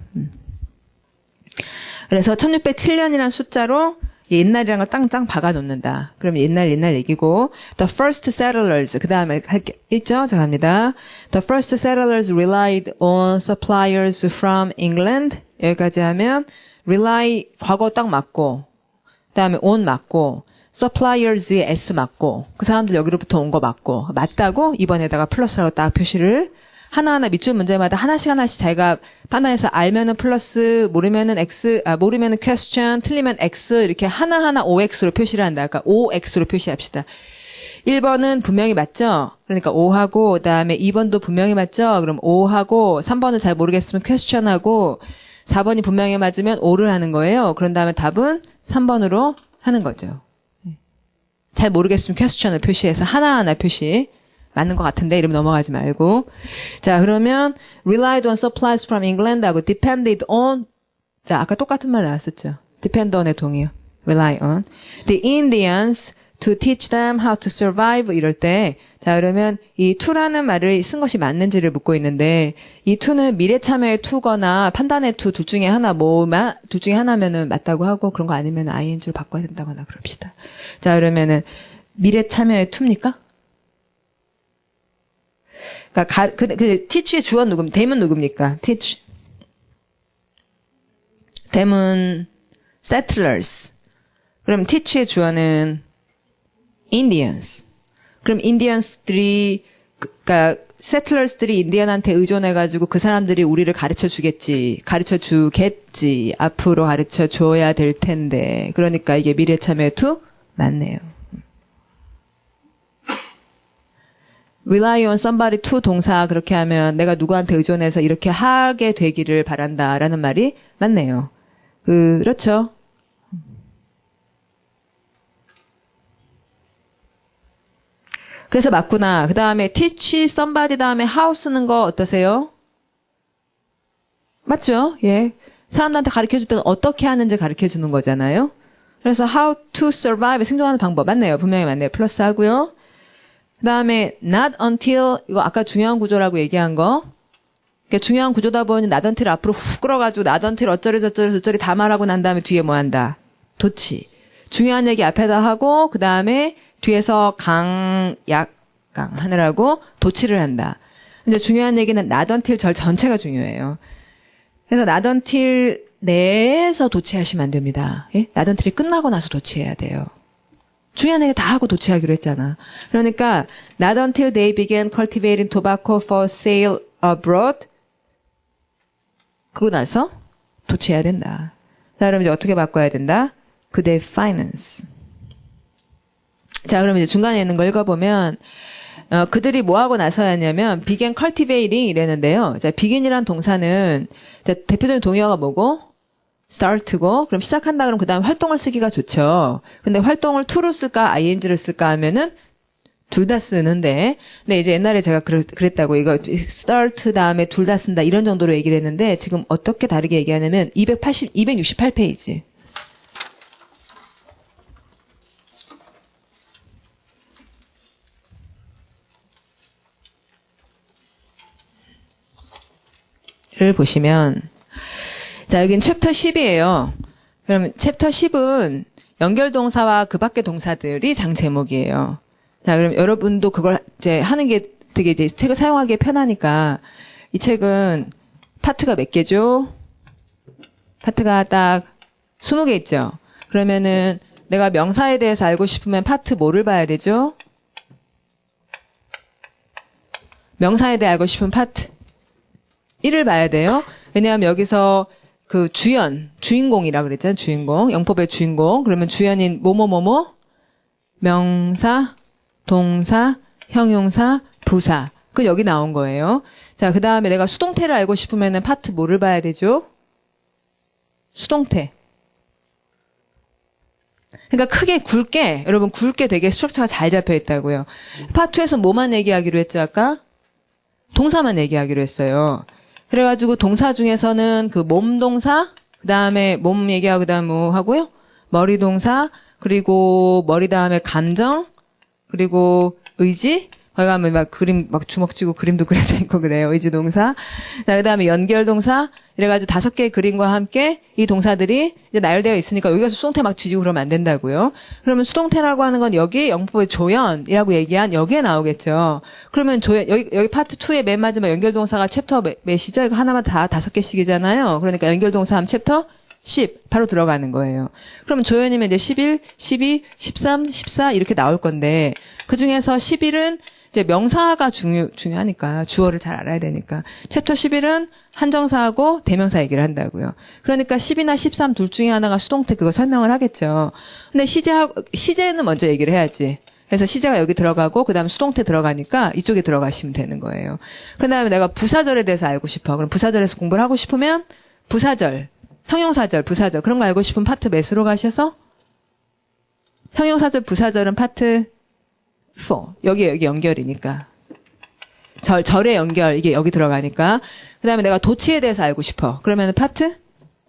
Speaker 1: 그래서 1607년이라는 숫자로 옛날이란 걸 땅땅 박아 놓는다. 그럼 옛날 얘기고 the first settlers 그 다음에 읽죠? 자 갑니다. The first settlers relied on suppliers from England 여기까지 하면 rely 과거 딱 맞고 그다음에 on 맞고 suppliers의 s 맞고 그 사람들 여기로부터 온 거 맞고 맞다고 이번에다가 플러스라고 딱 표시를 하나하나 밑줄 문제마다 하나씩 자기가 판단해서 알면은 플러스 모르면은 x 모르면은 question 틀리면 x 이렇게 하나하나 OX로 표시를 한다. 그러니까 OX로 표시합시다. 1번은 분명히 맞죠? 그러니까 O하고 그다음에 2번도 분명히 맞죠? 그럼 O하고 3번을 잘 모르겠으면 question하고 4번이 분명히 맞으면 O를 하는 거예요. 그런 다음에 답은 3번으로 하는 거죠. 잘 모르겠으면 question을 표시해서 하나하나 표시. 맞는 것 같은데 이러면 넘어가지 말고. 자, 그러면 relied on supplies from England 하고 depended on 자, 아까 똑같은 말 나왔었죠. depend on의 동의어. rely on. The Indians to teach them how to survive 이럴 때 자, 그러면 이 to라는 말을 쓴 것이 맞는지를 묻고 있는데 이 to는 미래 참여의 to거나 판단의 to 둘 중에 둘 중에 하나면은 맞다고 하고 그런 거 아니면 ing로 바꿔야 된다거나 그럽시다. 자, 그러면은 미래 참여의 to입니까? 그러니까 teach의 주어 them은 누굽니까? teach. them은 settlers. 그럼 teach의 주어는 Indians. 그럼 Indians들이 그러니까 settlers들이 인디언한테 의존해가지고 그 사람들이 우리를 가르쳐 주겠지. 앞으로 가르쳐 줘야 될 텐데. 그러니까 이게 미래 참여의 to 맞네요. rely on somebody to 동사 그렇게 하면 내가 누구한테 의존해서 이렇게 하게 되기를 바란다라는 말이 맞네요. 그렇죠. 그래서 맞구나. 그 다음에 teach somebody 다음에 how 쓰는 거 어떠세요? 맞죠? 예. 사람들한테 가르쳐줄 때는 어떻게 하는지 가르쳐주는 거잖아요. 그래서 how to survive 생존하는 방법 맞네요. 분명히 맞네요. 플러스 하고요. 그 다음에 not until, 이거 아까 중요한 구조라고 얘기한 거. 그러니까 중요한 구조다 보니 not until 앞으로 훅 끌어가지고 not until 어쩌리 저쩌리 저쩌리 다 말하고 난 다음에 뒤에 뭐 한다? 도치. 중요한 얘기 앞에다 하고 그 다음에 뒤에서 하느라고 도치를 한다. 근데 중요한 얘기는 not until 절 전체가 중요해요. 그래서 not until 내에서 도치하시면 안 됩니다. 예? not until이 끝나고 나서 도치해야 돼요. 중요한 얘기 다 하고 도치하기로 했잖아. 그러니까 not until they began cultivating tobacco for sale abroad. 그러고 나서 도치해야 된다. 자, 그럼 이제 어떻게 바꿔야 된다? 그대 finance. 자, 그럼 이제 중간에 있는 거 읽어보면 그들이 뭐 하고 나서였냐면 began cultivating 이랬는데요. 자, begin이란 동사는 자, 대표적인 동의어가 뭐고? start고 그럼 시작한다 그러면 그다음 활동을 쓰기가 좋죠. 근데 활동을 to로 쓸까 ing를 쓸까 하면은 둘 다 쓰는데 근데 이제 옛날에 제가 그랬다고 이거 start 다음에 둘 다 쓴다 이런 정도로 얘기를 했는데 지금 어떻게 다르게 얘기하냐면 268페이지. 를 보시면 자, 여긴 챕터 10이에요. 그러면 챕터 10은 연결동사와 그 밖의 동사들이 장 제목이에요. 자, 그럼 여러분도 그걸 이제 하는 게 되게 이제 책을 사용하기 편하니까 이 책은 파트가 몇 개죠? 파트가 딱 20개 있죠? 그러면은 내가 명사에 대해서 알고 싶으면 파트 뭐를 봐야 되죠? 명사에 대해 알고 싶으면 파트 1을 봐야 돼요. 왜냐하면 여기서 그 주인공이라 그랬잖아요. 주인공. 영법의 주인공. 그러면 주연인 뭐뭐뭐뭐 명사, 동사, 형용사, 부사. 그 여기 나온 거예요. 자, 그 다음에 내가 수동태를 알고 싶으면은 파트 뭐를 봐야 되죠? 수동태. 그러니까 크게 굵게 여러분 굵게 되게 스트럭처가 잘 잡혀 있다고요. 파트 2에서 뭐만 얘기하기로 했죠, 아까? 동사만 얘기하기로 했어요. 그래가지고 동사 중에서는 그 몸 동사, 그 다음에 몸 얘기하고 그 다음 뭐 하고요? 머리 동사, 그리고 머리 다음에 감정, 그리고 의지, 거기 가면 막 그림, 막 주먹 쥐고 그림도 그려져 있고 그래요. 의지 동사. 자, 그 다음에 연결 동사. 이래가지고 5개의 그림과 함께 이 동사들이 이제 나열되어 있으니까 여기서 수동태 막 뒤지고 그러면 안 된다고요. 그러면 수동태라고 하는 건 여기 영법의 조연이라고 얘기한 여기에 나오겠죠. 그러면 조연, 여기 파트 2의 맨 마지막 연결 동사가 챕터 몇이죠? 이거 하나만 다 5개씩이잖아요. 그러니까 연결 동사 하면 챕터 10 바로 들어가는 거예요. 그러면 조연이면 이제 11, 12, 13, 14 이렇게 나올 건데 그 중에서 11은 이제 명사가 중요하니까 주어를 잘 알아야 되니까 챕터 11은 한정사하고 대명사 얘기를 한다고요. 그러니까 10이나 13 둘 중에 하나가 수동태 그거 설명을 하겠죠. 근데 시제는 먼저 얘기를 해야지. 그래서 시제가 여기 들어가고 그다음에 수동태 들어가니까 이쪽에 들어가시면 되는 거예요. 그다음에 내가 부사절에 대해서 알고 싶어. 그럼 부사절에서 공부를 하고 싶으면 부사절, 형용사절, 부사절 그런 거 알고 싶으면 파트 몇으로 가셔서 형용사절, 부사절은 파트 4. 여기 연결이니까. 절의 연결, 이게 여기 들어가니까. 그 다음에 내가 도치에 대해서 알고 싶어. 그러면 파트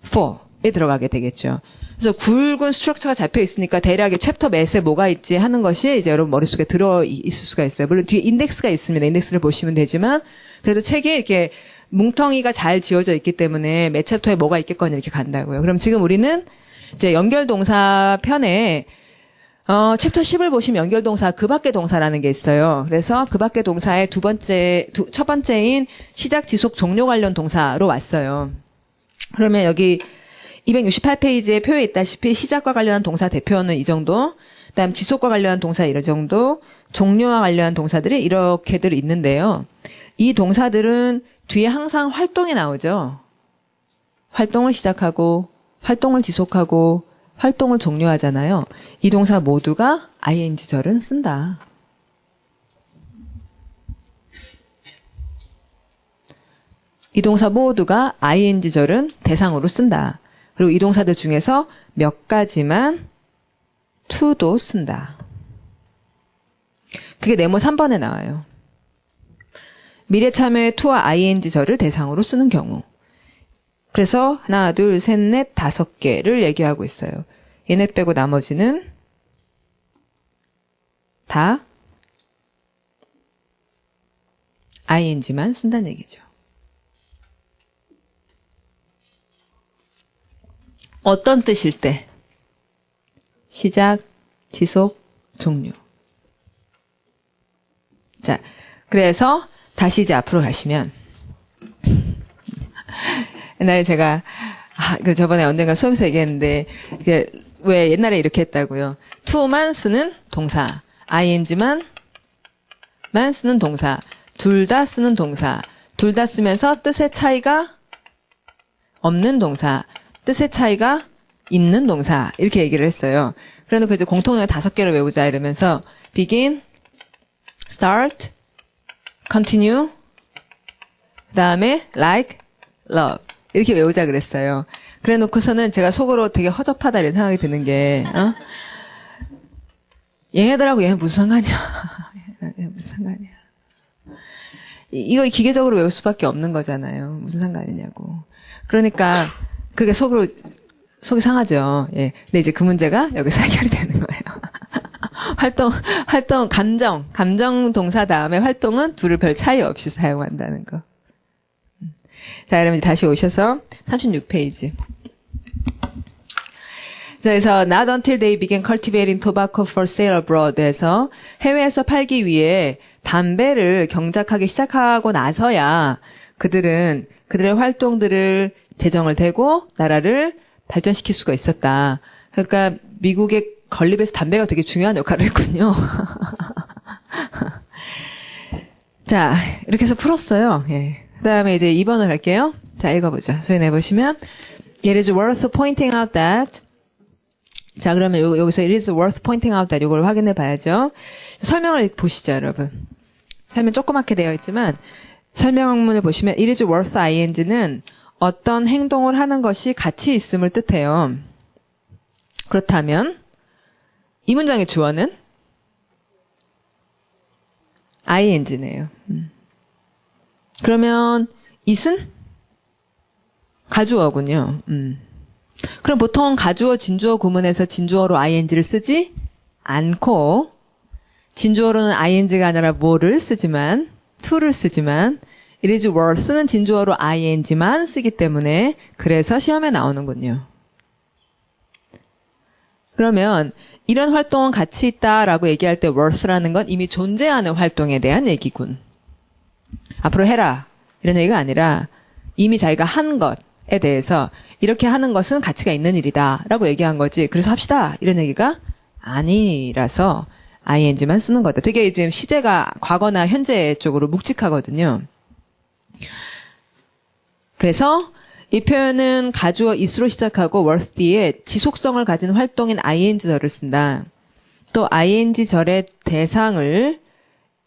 Speaker 1: 4에 들어가게 되겠죠. 그래서 굵은 스트럭처가 잡혀 있으니까 대략의 챕터 몇에 뭐가 있지 하는 것이 이제 여러분 머릿속에 들어 있을 수가 있어요. 물론 뒤에 인덱스가 있습니다. 인덱스를 보시면 되지만 그래도 책에 이렇게 뭉텅이가 잘 지어져 있기 때문에 몇 챕터에 뭐가 있겠거니 이렇게 간다고요. 그럼 지금 우리는 이제 연결동사 편에 챕터 10을 보시면 연결동사 그 밖의 동사라는 게 있어요. 그래서 그 밖의 동사의 첫 번째인 시작, 지속, 종료 관련 동사로 왔어요. 그러면 여기 268페이지에 표에 있다시피 시작과 관련한 동사 대표는 이 정도, 그다음 지속과 관련한 동사 이런 정도, 종료와 관련한 동사들이 이렇게들 있는데요. 이 동사들은 뒤에 항상 활동이 나오죠. 활동을 시작하고, 활동을 지속하고, 활동을 종료하잖아요. 이 동사 모두가 ing절은 쓴다. 이 동사 모두가 ing절은 대상으로 쓴다. 그리고 이 동사들 중에서 몇 가지만 to도 쓴다. 그게 네모 3번에 나와요. 미래 참여의 to와 ing절을 대상으로 쓰는 경우. 그래서 하나, 둘, 셋, 넷, 5개를 얘기하고 있어요. 얘네 빼고 나머지는 다 ing만 쓴다는 얘기죠. 어떤 뜻일 때? 시작, 지속, 종류. 자, 그래서 다시 이제 앞으로 가시면 옛날에 제가 저번에 언젠가 수업에서 얘기했는데 왜 옛날에 이렇게 했다고요. to만 쓰는 동사, ing만 쓰는 동사, 둘 다 쓰는 동사, 둘 다 쓰면서 뜻의 차이가 없는 동사, 뜻의 차이가 있는 동사 이렇게 얘기를 했어요. 그래놓고 이제 공통点 5개를 외우자 이러면서 begin, start, continue, 그 다음에 like, love 이렇게 외우자 그랬어요. 그래놓고서는 제가 속으로 되게 허접하다 이런 생각이 드는 게 얘네들하고 얘는 무슨 상관이야. 무슨 상관이야. 이거 기계적으로 외울 수밖에 없는 거잖아요. 무슨 상관이냐고. 그러니까 그게 속이 상하죠. 예. 근데 이제 그 문제가 여기서 해결이 되는 거예요. 활동, 감정 동사 다음에 활동은 둘을 별 차이 없이 사용한다는 거. 자, 그럼 이제 다시 오셔서 36페이지. 자, 그래서 not until they began cultivating tobacco for sale abroad에서 해외에서 팔기 위해 담배를 경작하기 시작하고 나서야 그들은 그들의 활동들을 재정을 대고 나라를 발전시킬 수가 있었다. 그러니까 미국의 건립에서 담배가 되게 중요한 역할을 했군요. 자, 이렇게 해서 풀었어요. 예. 그 다음에 이제 2번을 갈게요. 자, 읽어보죠. 소리 내보시면 It is worth pointing out that 자, 그러면 여기서 it is worth pointing out that 이걸 확인해 봐야죠. 설명을 보시죠, 여러분. 설명 조그맣게 되어 있지만 설명문을 보시면 it is worth ing는 어떤 행동을 하는 것이 가치 있음을 뜻해요. 그렇다면 이 문장의 주어는 ing네요. 그러면 it은 가주어군요. 그럼 보통 가주어, 진주어 구문에서 진주어로 ing를 쓰지 않고 진주어로는 ing가 아니라 뭐를 쓰지만 to를 쓰지만 it is worth는 진주어로 ing만 쓰기 때문에 그래서 시험에 나오는군요. 그러면 이런 활동은 가치 있다라고 얘기할 때 worth라는 건 이미 존재하는 활동에 대한 얘기군. 앞으로 해라 이런 얘기가 아니라 이미 자기가 한 것에 대해서 이렇게 하는 것은 가치가 있는 일이다 라고 얘기한 거지. 그래서 합시다 이런 얘기가 아니라서 ing만 쓰는 거다. 되게 지금 시제가 과거나 현재 쪽으로 묵직하거든요. 그래서 이 표현은 가주어 is로 시작하고 worth 뒤에 지속성을 가진 활동인 ing절을 쓴다. 또 ing절의 대상을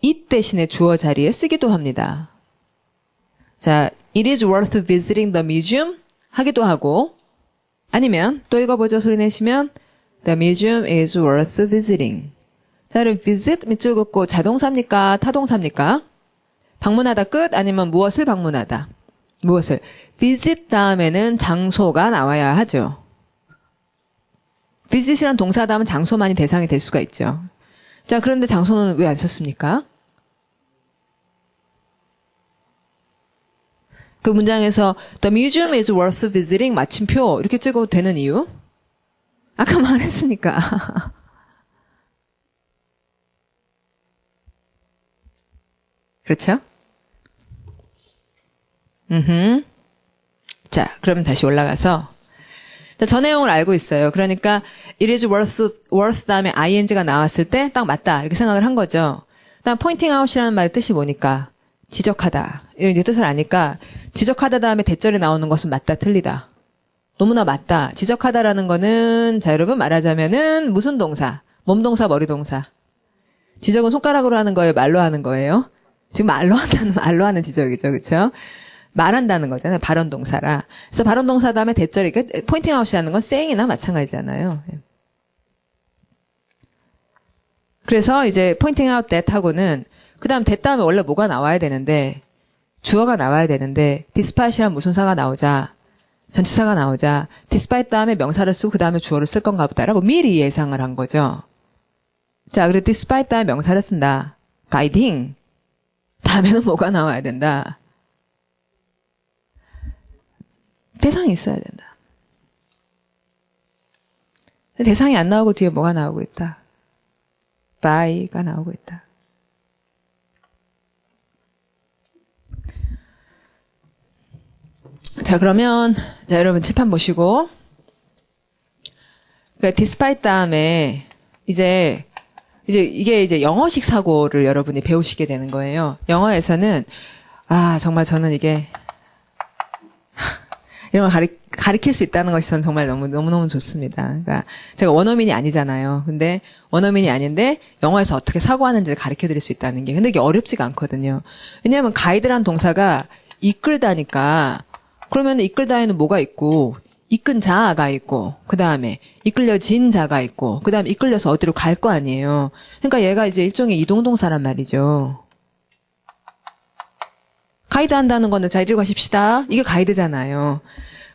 Speaker 1: it 대신에 주어 자리에 쓰기도 합니다. 자, it is worth visiting the museum 하기도 하고 아니면 또 읽어보죠. 소리 내시면 the museum is worth visiting. 자, 그럼 visit 밑줄 긋고 자동사입니까? 타동사입니까? 방문하다 끝 아니면 무엇을 방문하다? 무엇을? visit 다음에는 장소가 나와야 하죠. visit이란 동사 다음은 장소만이 대상이 될 수가 있죠. 자, 그런데 장소는 왜 안 썼습니까? 그 문장에서 The museum is worth visiting 마침표 이렇게 찍어도 되는 이유? 아까 말했으니까. 그렇죠? 자, 그러면 다시 올라가서 저 내용을 알고 있어요. 그러니까 it is worth 다음에 ing가 나왔을 때 딱 맞다 이렇게 생각을 한 거죠. 그다음 pointing out이라는 말의 뜻이 뭐니까? 지적하다. 이런 이제 뜻을 아니까 지적하다 다음에 대절이 나오는 것은 맞다, 틀리다. 너무나 맞다. 지적하다라는 거는 자 여러분 말하자면은 무슨 동사? 몸동사, 머리동사. 지적은 손가락으로 하는 거예요, 말로 하는 거예요? 지금 말로 하는 지적이죠, 그렇죠? 말한다는 거잖아요, 발언 동사라. 그래서 발언 동사 다음에 대절이 포인팅 아웃이라는 건 saying이나 마찬가지잖아요. 그래서 이제 pointing out that 하고는 그 다음 that 다음에 원래 뭐가 나와야 되는데 주어가 나와야 되는데 despite이란 무슨사가 나오자 전치사가 나오자 despite 다음에 명사를 쓰고 그 다음에 주어를 쓸 건가 보다라고 미리 예상을 한 거죠. 자, 그리고 despite 다음에 명사를 쓴다. guiding 다음에는 뭐가 나와야 된다? 대상이 있어야 된다. 대상이 안 나오고 뒤에 뭐가 나오고 있다? by가 나오고 있다. 자, 그러면, 자, 여러분 칠판 보시고. 그러니까 despite 다음에, 이게 이제 영어식 사고를 여러분이 배우시게 되는 거예요. 영어에서는, 정말 저는 이게, 이런 걸 가르칠 수 있다는 것이 저는 정말 너무너무 좋습니다. 그러니까 제가 원어민이 아니잖아요. 근데 원어민이 아닌데 영어에서 어떻게 사고하는지를 가르쳐 드릴 수 있다는 게. 근데 이게 어렵지가 않거든요. 왜냐하면 가이드란 동사가 이끌다니까 그러면 이끌다에는 뭐가 있고 이끈 자가 있고 그 다음에 이끌려진 자가 있고 그 다음에 이끌려서 어디로 갈 거 아니에요. 그러니까 얘가 이제 일종의 이동동사란 말이죠. 가이드 한다는 거는 자, 이리로 가십시다. 이게 가이드잖아요.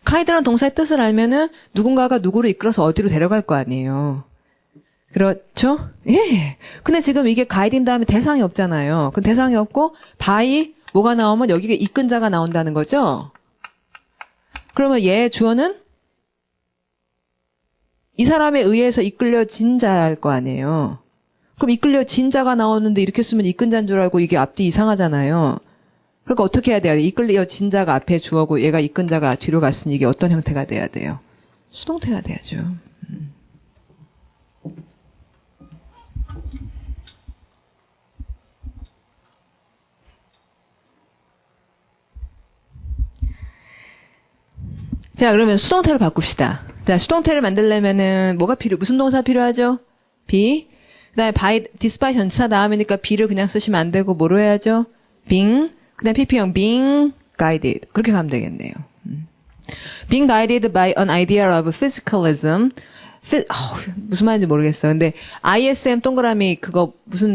Speaker 1: 가이드란 동사의 뜻을 알면은 누군가가 누구를 이끌어서 어디로 데려갈 거 아니에요. 그렇죠? 예. 근데 지금 이게 가이드인 다음에 대상이 없잖아요. 그럼 대상이 없고 by 뭐가 나오면 여기가 이끈 자가 나온다는 거죠? 그러면 얘 주어는 이 사람에 의해서 이끌려진 자일 거 아니에요. 그럼 이끌려진 자가 나오는데 이렇게 쓰면 이끈 자인 줄 알고 이게 앞뒤 이상하잖아요. 그러니까 어떻게 해야 돼요? 이끌려진 자가 앞에 주어고 얘가 이끈 자가 뒤로 갔으니 이게 어떤 형태가 돼야 돼요? 수동태가 돼야죠. 자, 그러면 수동태로 바꿉시다. 자, 수동태를 만들려면은 무슨 동사 필요하죠? be. 그다음에 by, despite 전치사 다음이니까 be를 그냥 쓰시면 안 되고 뭐로 해야죠? being. 그다음 PP형 being guided. 그렇게 가면 되겠네요. being guided by an idea of physicalism. 무슨 말인지 모르겠어요. 근데 ISM 동그라미 그거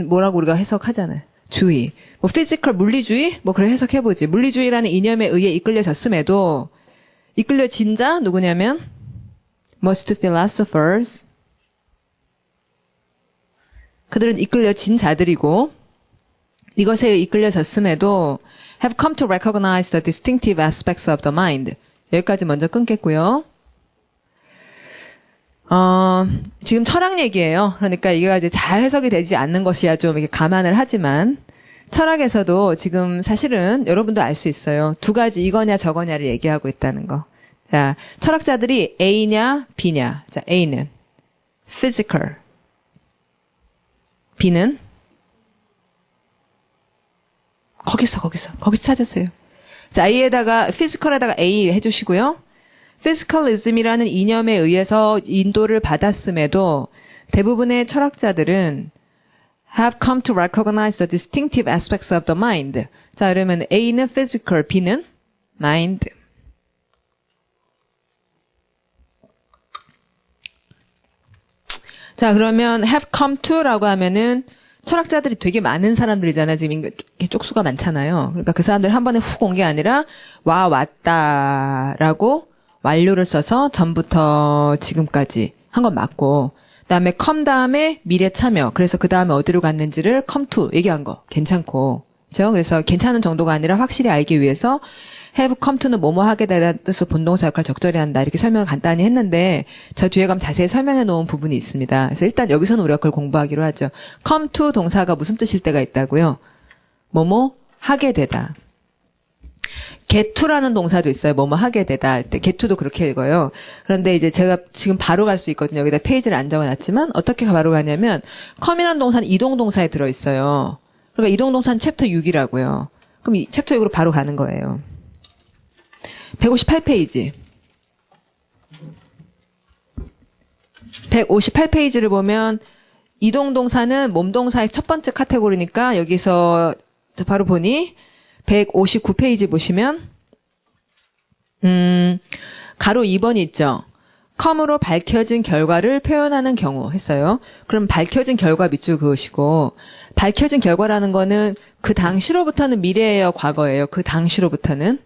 Speaker 1: 뭐라고 우리가 해석하잖아요. 주의. physical 물리주의? 그래 해석해보지. 물리주의라는 이념에 의해 이끌려졌음에도 이끌려진 자 누구냐면 most philosophers. 그들은 이끌려진 자들이고 이것에 이끌려졌음에도 have come to recognize the distinctive aspects of the mind. 여기까지 먼저 끊겠고요. 지금 철학 얘기예요. 그러니까 이게 이제 잘 해석이 되지 않는 것이야 좀 이렇게 감안을 하지만 철학에서도 지금 사실은 여러분도 알 수 있어요. 두 가지 이거냐 저거냐를 얘기하고 있다는 거. 자, 철학자들이 A냐 B냐. 자, A는 physical. B는 거기서 찾으세요. 자, A에다가 physical에다가 A 해주시고요. physicalism이라는 이념에 의해서 인도를 받았음에도 대부분의 철학자들은 have come to recognize the distinctive aspects of the mind. 자, 그러면 A는 physical, B는 mind. 자, 그러면 have come to라고 하면은 철학자들이 되게 많은 사람들이잖아요. 지금 이렇게 쪽수가 많잖아요. 그러니까 그 사람들 한 번에 훅 온 게 아니라 왔다라고 완료를 써서 전부터 지금까지 한 건 맞고 그다음에 come 다음에 미래 참여. 그래서 그 다음에 어디로 갔는지를 come to 얘기한 거 괜찮고. 그렇죠? 그래서 괜찮은 정도가 아니라 확실히 알기 위해서 have come to는 뭐뭐 하게 되다는 뜻으로 본동사 역할을 적절히 한다. 이렇게 설명을 간단히 했는데 저 뒤에 가면 자세히 설명해 놓은 부분이 있습니다. 그래서 일단 여기서는 우리가 그걸 공부하기로 하죠. come to 동사가 무슨 뜻일 때가 있다고요? 뭐뭐 하게 되다. get to라는 동사도 있어요. 뭐뭐 하게 되다 할 때. get to도 그렇게 읽어요. 그런데 이제 제가 지금 바로 갈 수 있거든요. 여기다 페이지를 안 적어놨지만 어떻게 바로 가냐면 come이라는 동사는 이동동사에 들어있어요. 그러니까 이동동사는 챕터 6이라고요. 그럼 이 챕터 6으로 바로 가는 거예요. 158페이지. 158페이지를 보면 이동동사는 몸동사의 첫 번째 카테고리니까 여기서 바로 보니 159페이지 보시면 가로 2번이 있죠. come으로 밝혀진 결과를 표현하는 경우 했어요. 그럼 밝혀진 결과 밑줄 그으시고 밝혀진 결과라는 거는 그 당시로부터는 미래예요, 과거예요. 그 당시로부터는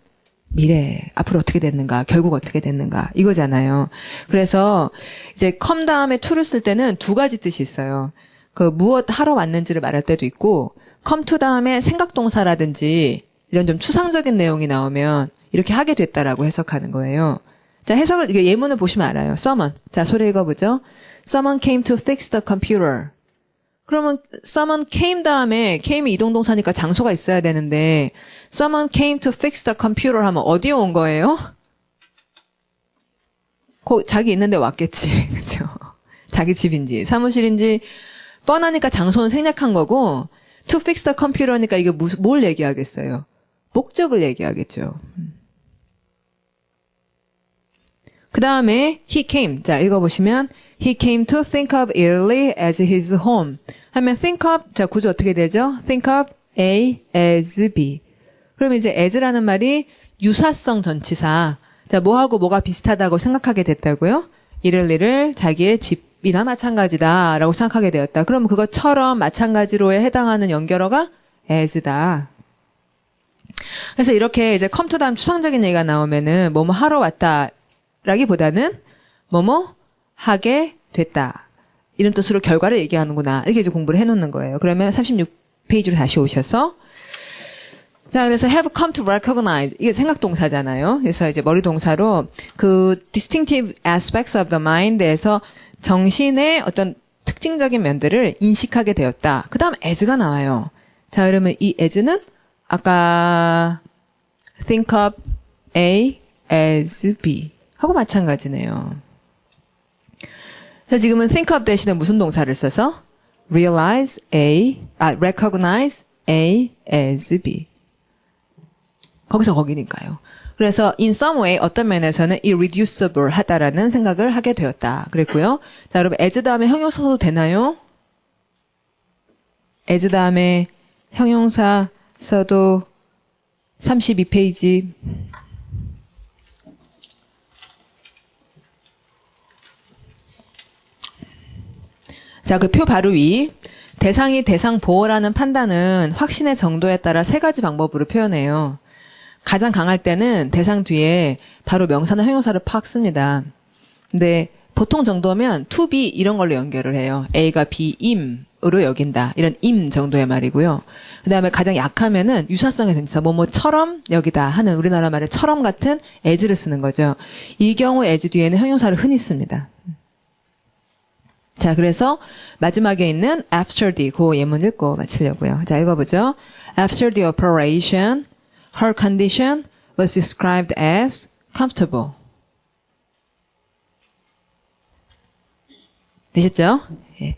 Speaker 1: 미래, 앞으로 어떻게 됐는가, 결국 어떻게 됐는가 이거잖아요. 그래서 이제 come 다음에 to를 쓸 때는 두 가지 뜻이 있어요. 그 무엇 하러 왔는지를 말할 때도 있고 come to 다음에 생각동사라든지 이런 좀 추상적인 내용이 나오면 이렇게 하게 됐다라고 해석하는 거예요. 자, 해석을 이게 예문을 보시면 알아요. Someone. 자, 소리 읽어보죠. Someone came to fix the computer. 그러면 someone came 다음에 came이 이동동사니까 장소가 있어야 되는데 someone came to fix the computer 하면 어디에 온 거예요? 자기 있는데 왔겠지. 그렇죠? 자기 집인지 사무실인지 뻔하니까 장소는 생략한 거고 to fix the computer니까 이게 뭘 얘기하겠어요? 목적을 얘기하겠죠. 그 다음에 he came. 자, 읽어보시면 he came to think of Italy as his home. 하면 think of, 자, 구조 어떻게 되죠? think of A as B. 그러면 이제 as라는 말이 유사성 전치사. 자, 뭐하고 뭐가 비슷하다고 생각하게 됐다고요? 이럴리를 자기의 집이나 마찬가지다라고 생각하게 되었다. 그럼 그것처럼 마찬가지로에 해당하는 연결어가 as다. 그래서 이렇게 이제 come to 다음 추상적인 얘기가 나오면은 뭐뭐 하러 왔다 라기보다는 뭐뭐 하게 됐다. 이런 뜻으로 결과를 얘기하는구나. 이렇게 이제 공부를 해놓는 거예요. 그러면 36페이지로 다시 오셔서 자, 그래서 have come to recognize. 이게 생각동사잖아요. 그래서 이제 머리동사로 그 distinctive aspects of the mind에서 정신의 어떤 특징적인 면들을 인식하게 되었다. 그 다음 as가 나와요. 자, 그러면 이 as는 아까 think of A as B 하고 마찬가지네요. 자, 지금은 think of 대신에 무슨 동사를 써서 recognize A as B. 거기서 거기니까요. 그래서 in some way 어떤 면에서는 irreducible 하다라는 생각을 하게 되었다. 그랬고요. 자, 여러분 as 다음에 형용사 써도 되나요? as 다음에 형용사 써도 32페이지. 자, 그 표 바로 위. 대상이 대상 보호라는 판단은 확신의 정도에 따라 세 가지 방법으로 표현해요. 가장 강할 때는 대상 뒤에 바로 명사나 형용사를 팍 씁니다. 근데 보통 정도면 to be 이런 걸로 연결을 해요. A가 B임으로 여긴다. 이런 임 정도의 말이고요. 그 다음에 가장 약하면은 유사성의 전치사 뭐뭐처럼 여기다 하는 우리나라 말의 처럼 같은 as를 쓰는 거죠. 이 경우 as 뒤에는 형용사를 흔히 씁니다. 자, 그래서 마지막에 있는 after the 그 예문 읽고 마치려고요. 자, 읽어보죠. After the operation, her condition was described as comfortable. 되셨죠? 예.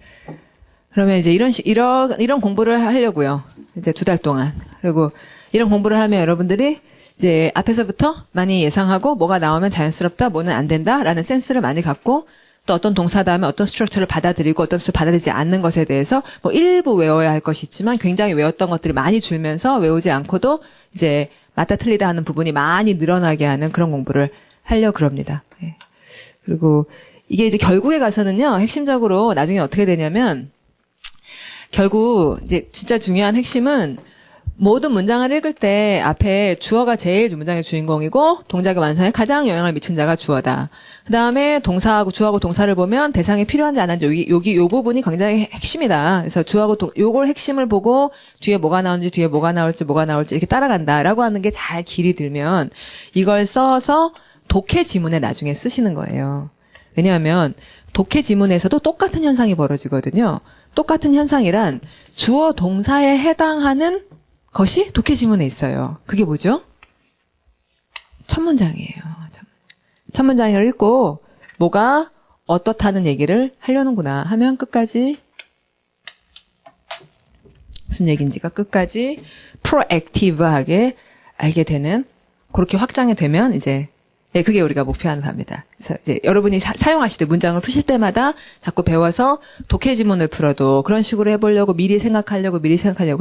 Speaker 1: 그러면 이제 이런 공부를 하려고요. 이제 2달 동안. 그리고 이런 공부를 하면 여러분들이 이제 앞에서부터 많이 예상하고 뭐가 나오면 자연스럽다, 뭐는 안 된다라는 센스를 많이 갖고 또 어떤 동사 다음에 어떤 스트럭처를 받아들이고 어떤 스트럭처를 받아들이지 않는 것에 대해서 뭐 일부 외워야 할 것이 있지만 굉장히 외웠던 것들이 많이 줄면서 외우지 않고도 이제 맞다 틀리다 하는 부분이 많이 늘어나게 하는 그런 공부를 하려고 그럽니다. 예. 그리고 이게 이제 결국에 가서는요, 핵심적으로 나중에 어떻게 되냐면 결국 이제 진짜 중요한 핵심은 모든 문장을 읽을 때 앞에 주어가 제일 문장의 주인공이고 동작의 완성에 가장 영향을 미친 자가 주어다. 그 다음에 동사하고 주어하고 동사를 보면 대상이 필요한지 안 한지 여기 요 부분이 굉장히 핵심이다. 그래서 주어하고 요걸 핵심을 보고 뒤에 뭐가 나오는지 뒤에 뭐가 나올지 이렇게 따라간다라고 하는 게 잘 길이 들면 이걸 써서 독해 지문에 나중에 쓰시는 거예요. 왜냐하면 독해 지문에서도 똑같은 현상이 벌어지거든요. 똑같은 현상이란 주어 동사에 해당하는 것이 독해 지문에 있어요. 그게 뭐죠? 첫 문장이에요. 첫 문장을 읽고 뭐가 어떻다는 얘기를 하려는구나 하면 끝까지 무슨 얘기인지가 끝까지 프로액티브하게 알게 되는 그렇게 확장이 되면 이제 예, 그게 우리가 목표하는 바입니다. 그래서 이제 여러분이 사용하실 때 문장을 푸실 때마다 자꾸 배워서 독해 지문을 풀어도 그런 식으로 해보려고 미리 생각하려고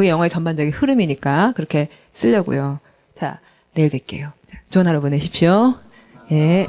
Speaker 1: 영어의 전반적인 흐름이니까 그렇게 쓰려고요. 자, 내일 뵐게요. 자, 좋은 하루 보내십시오. 예.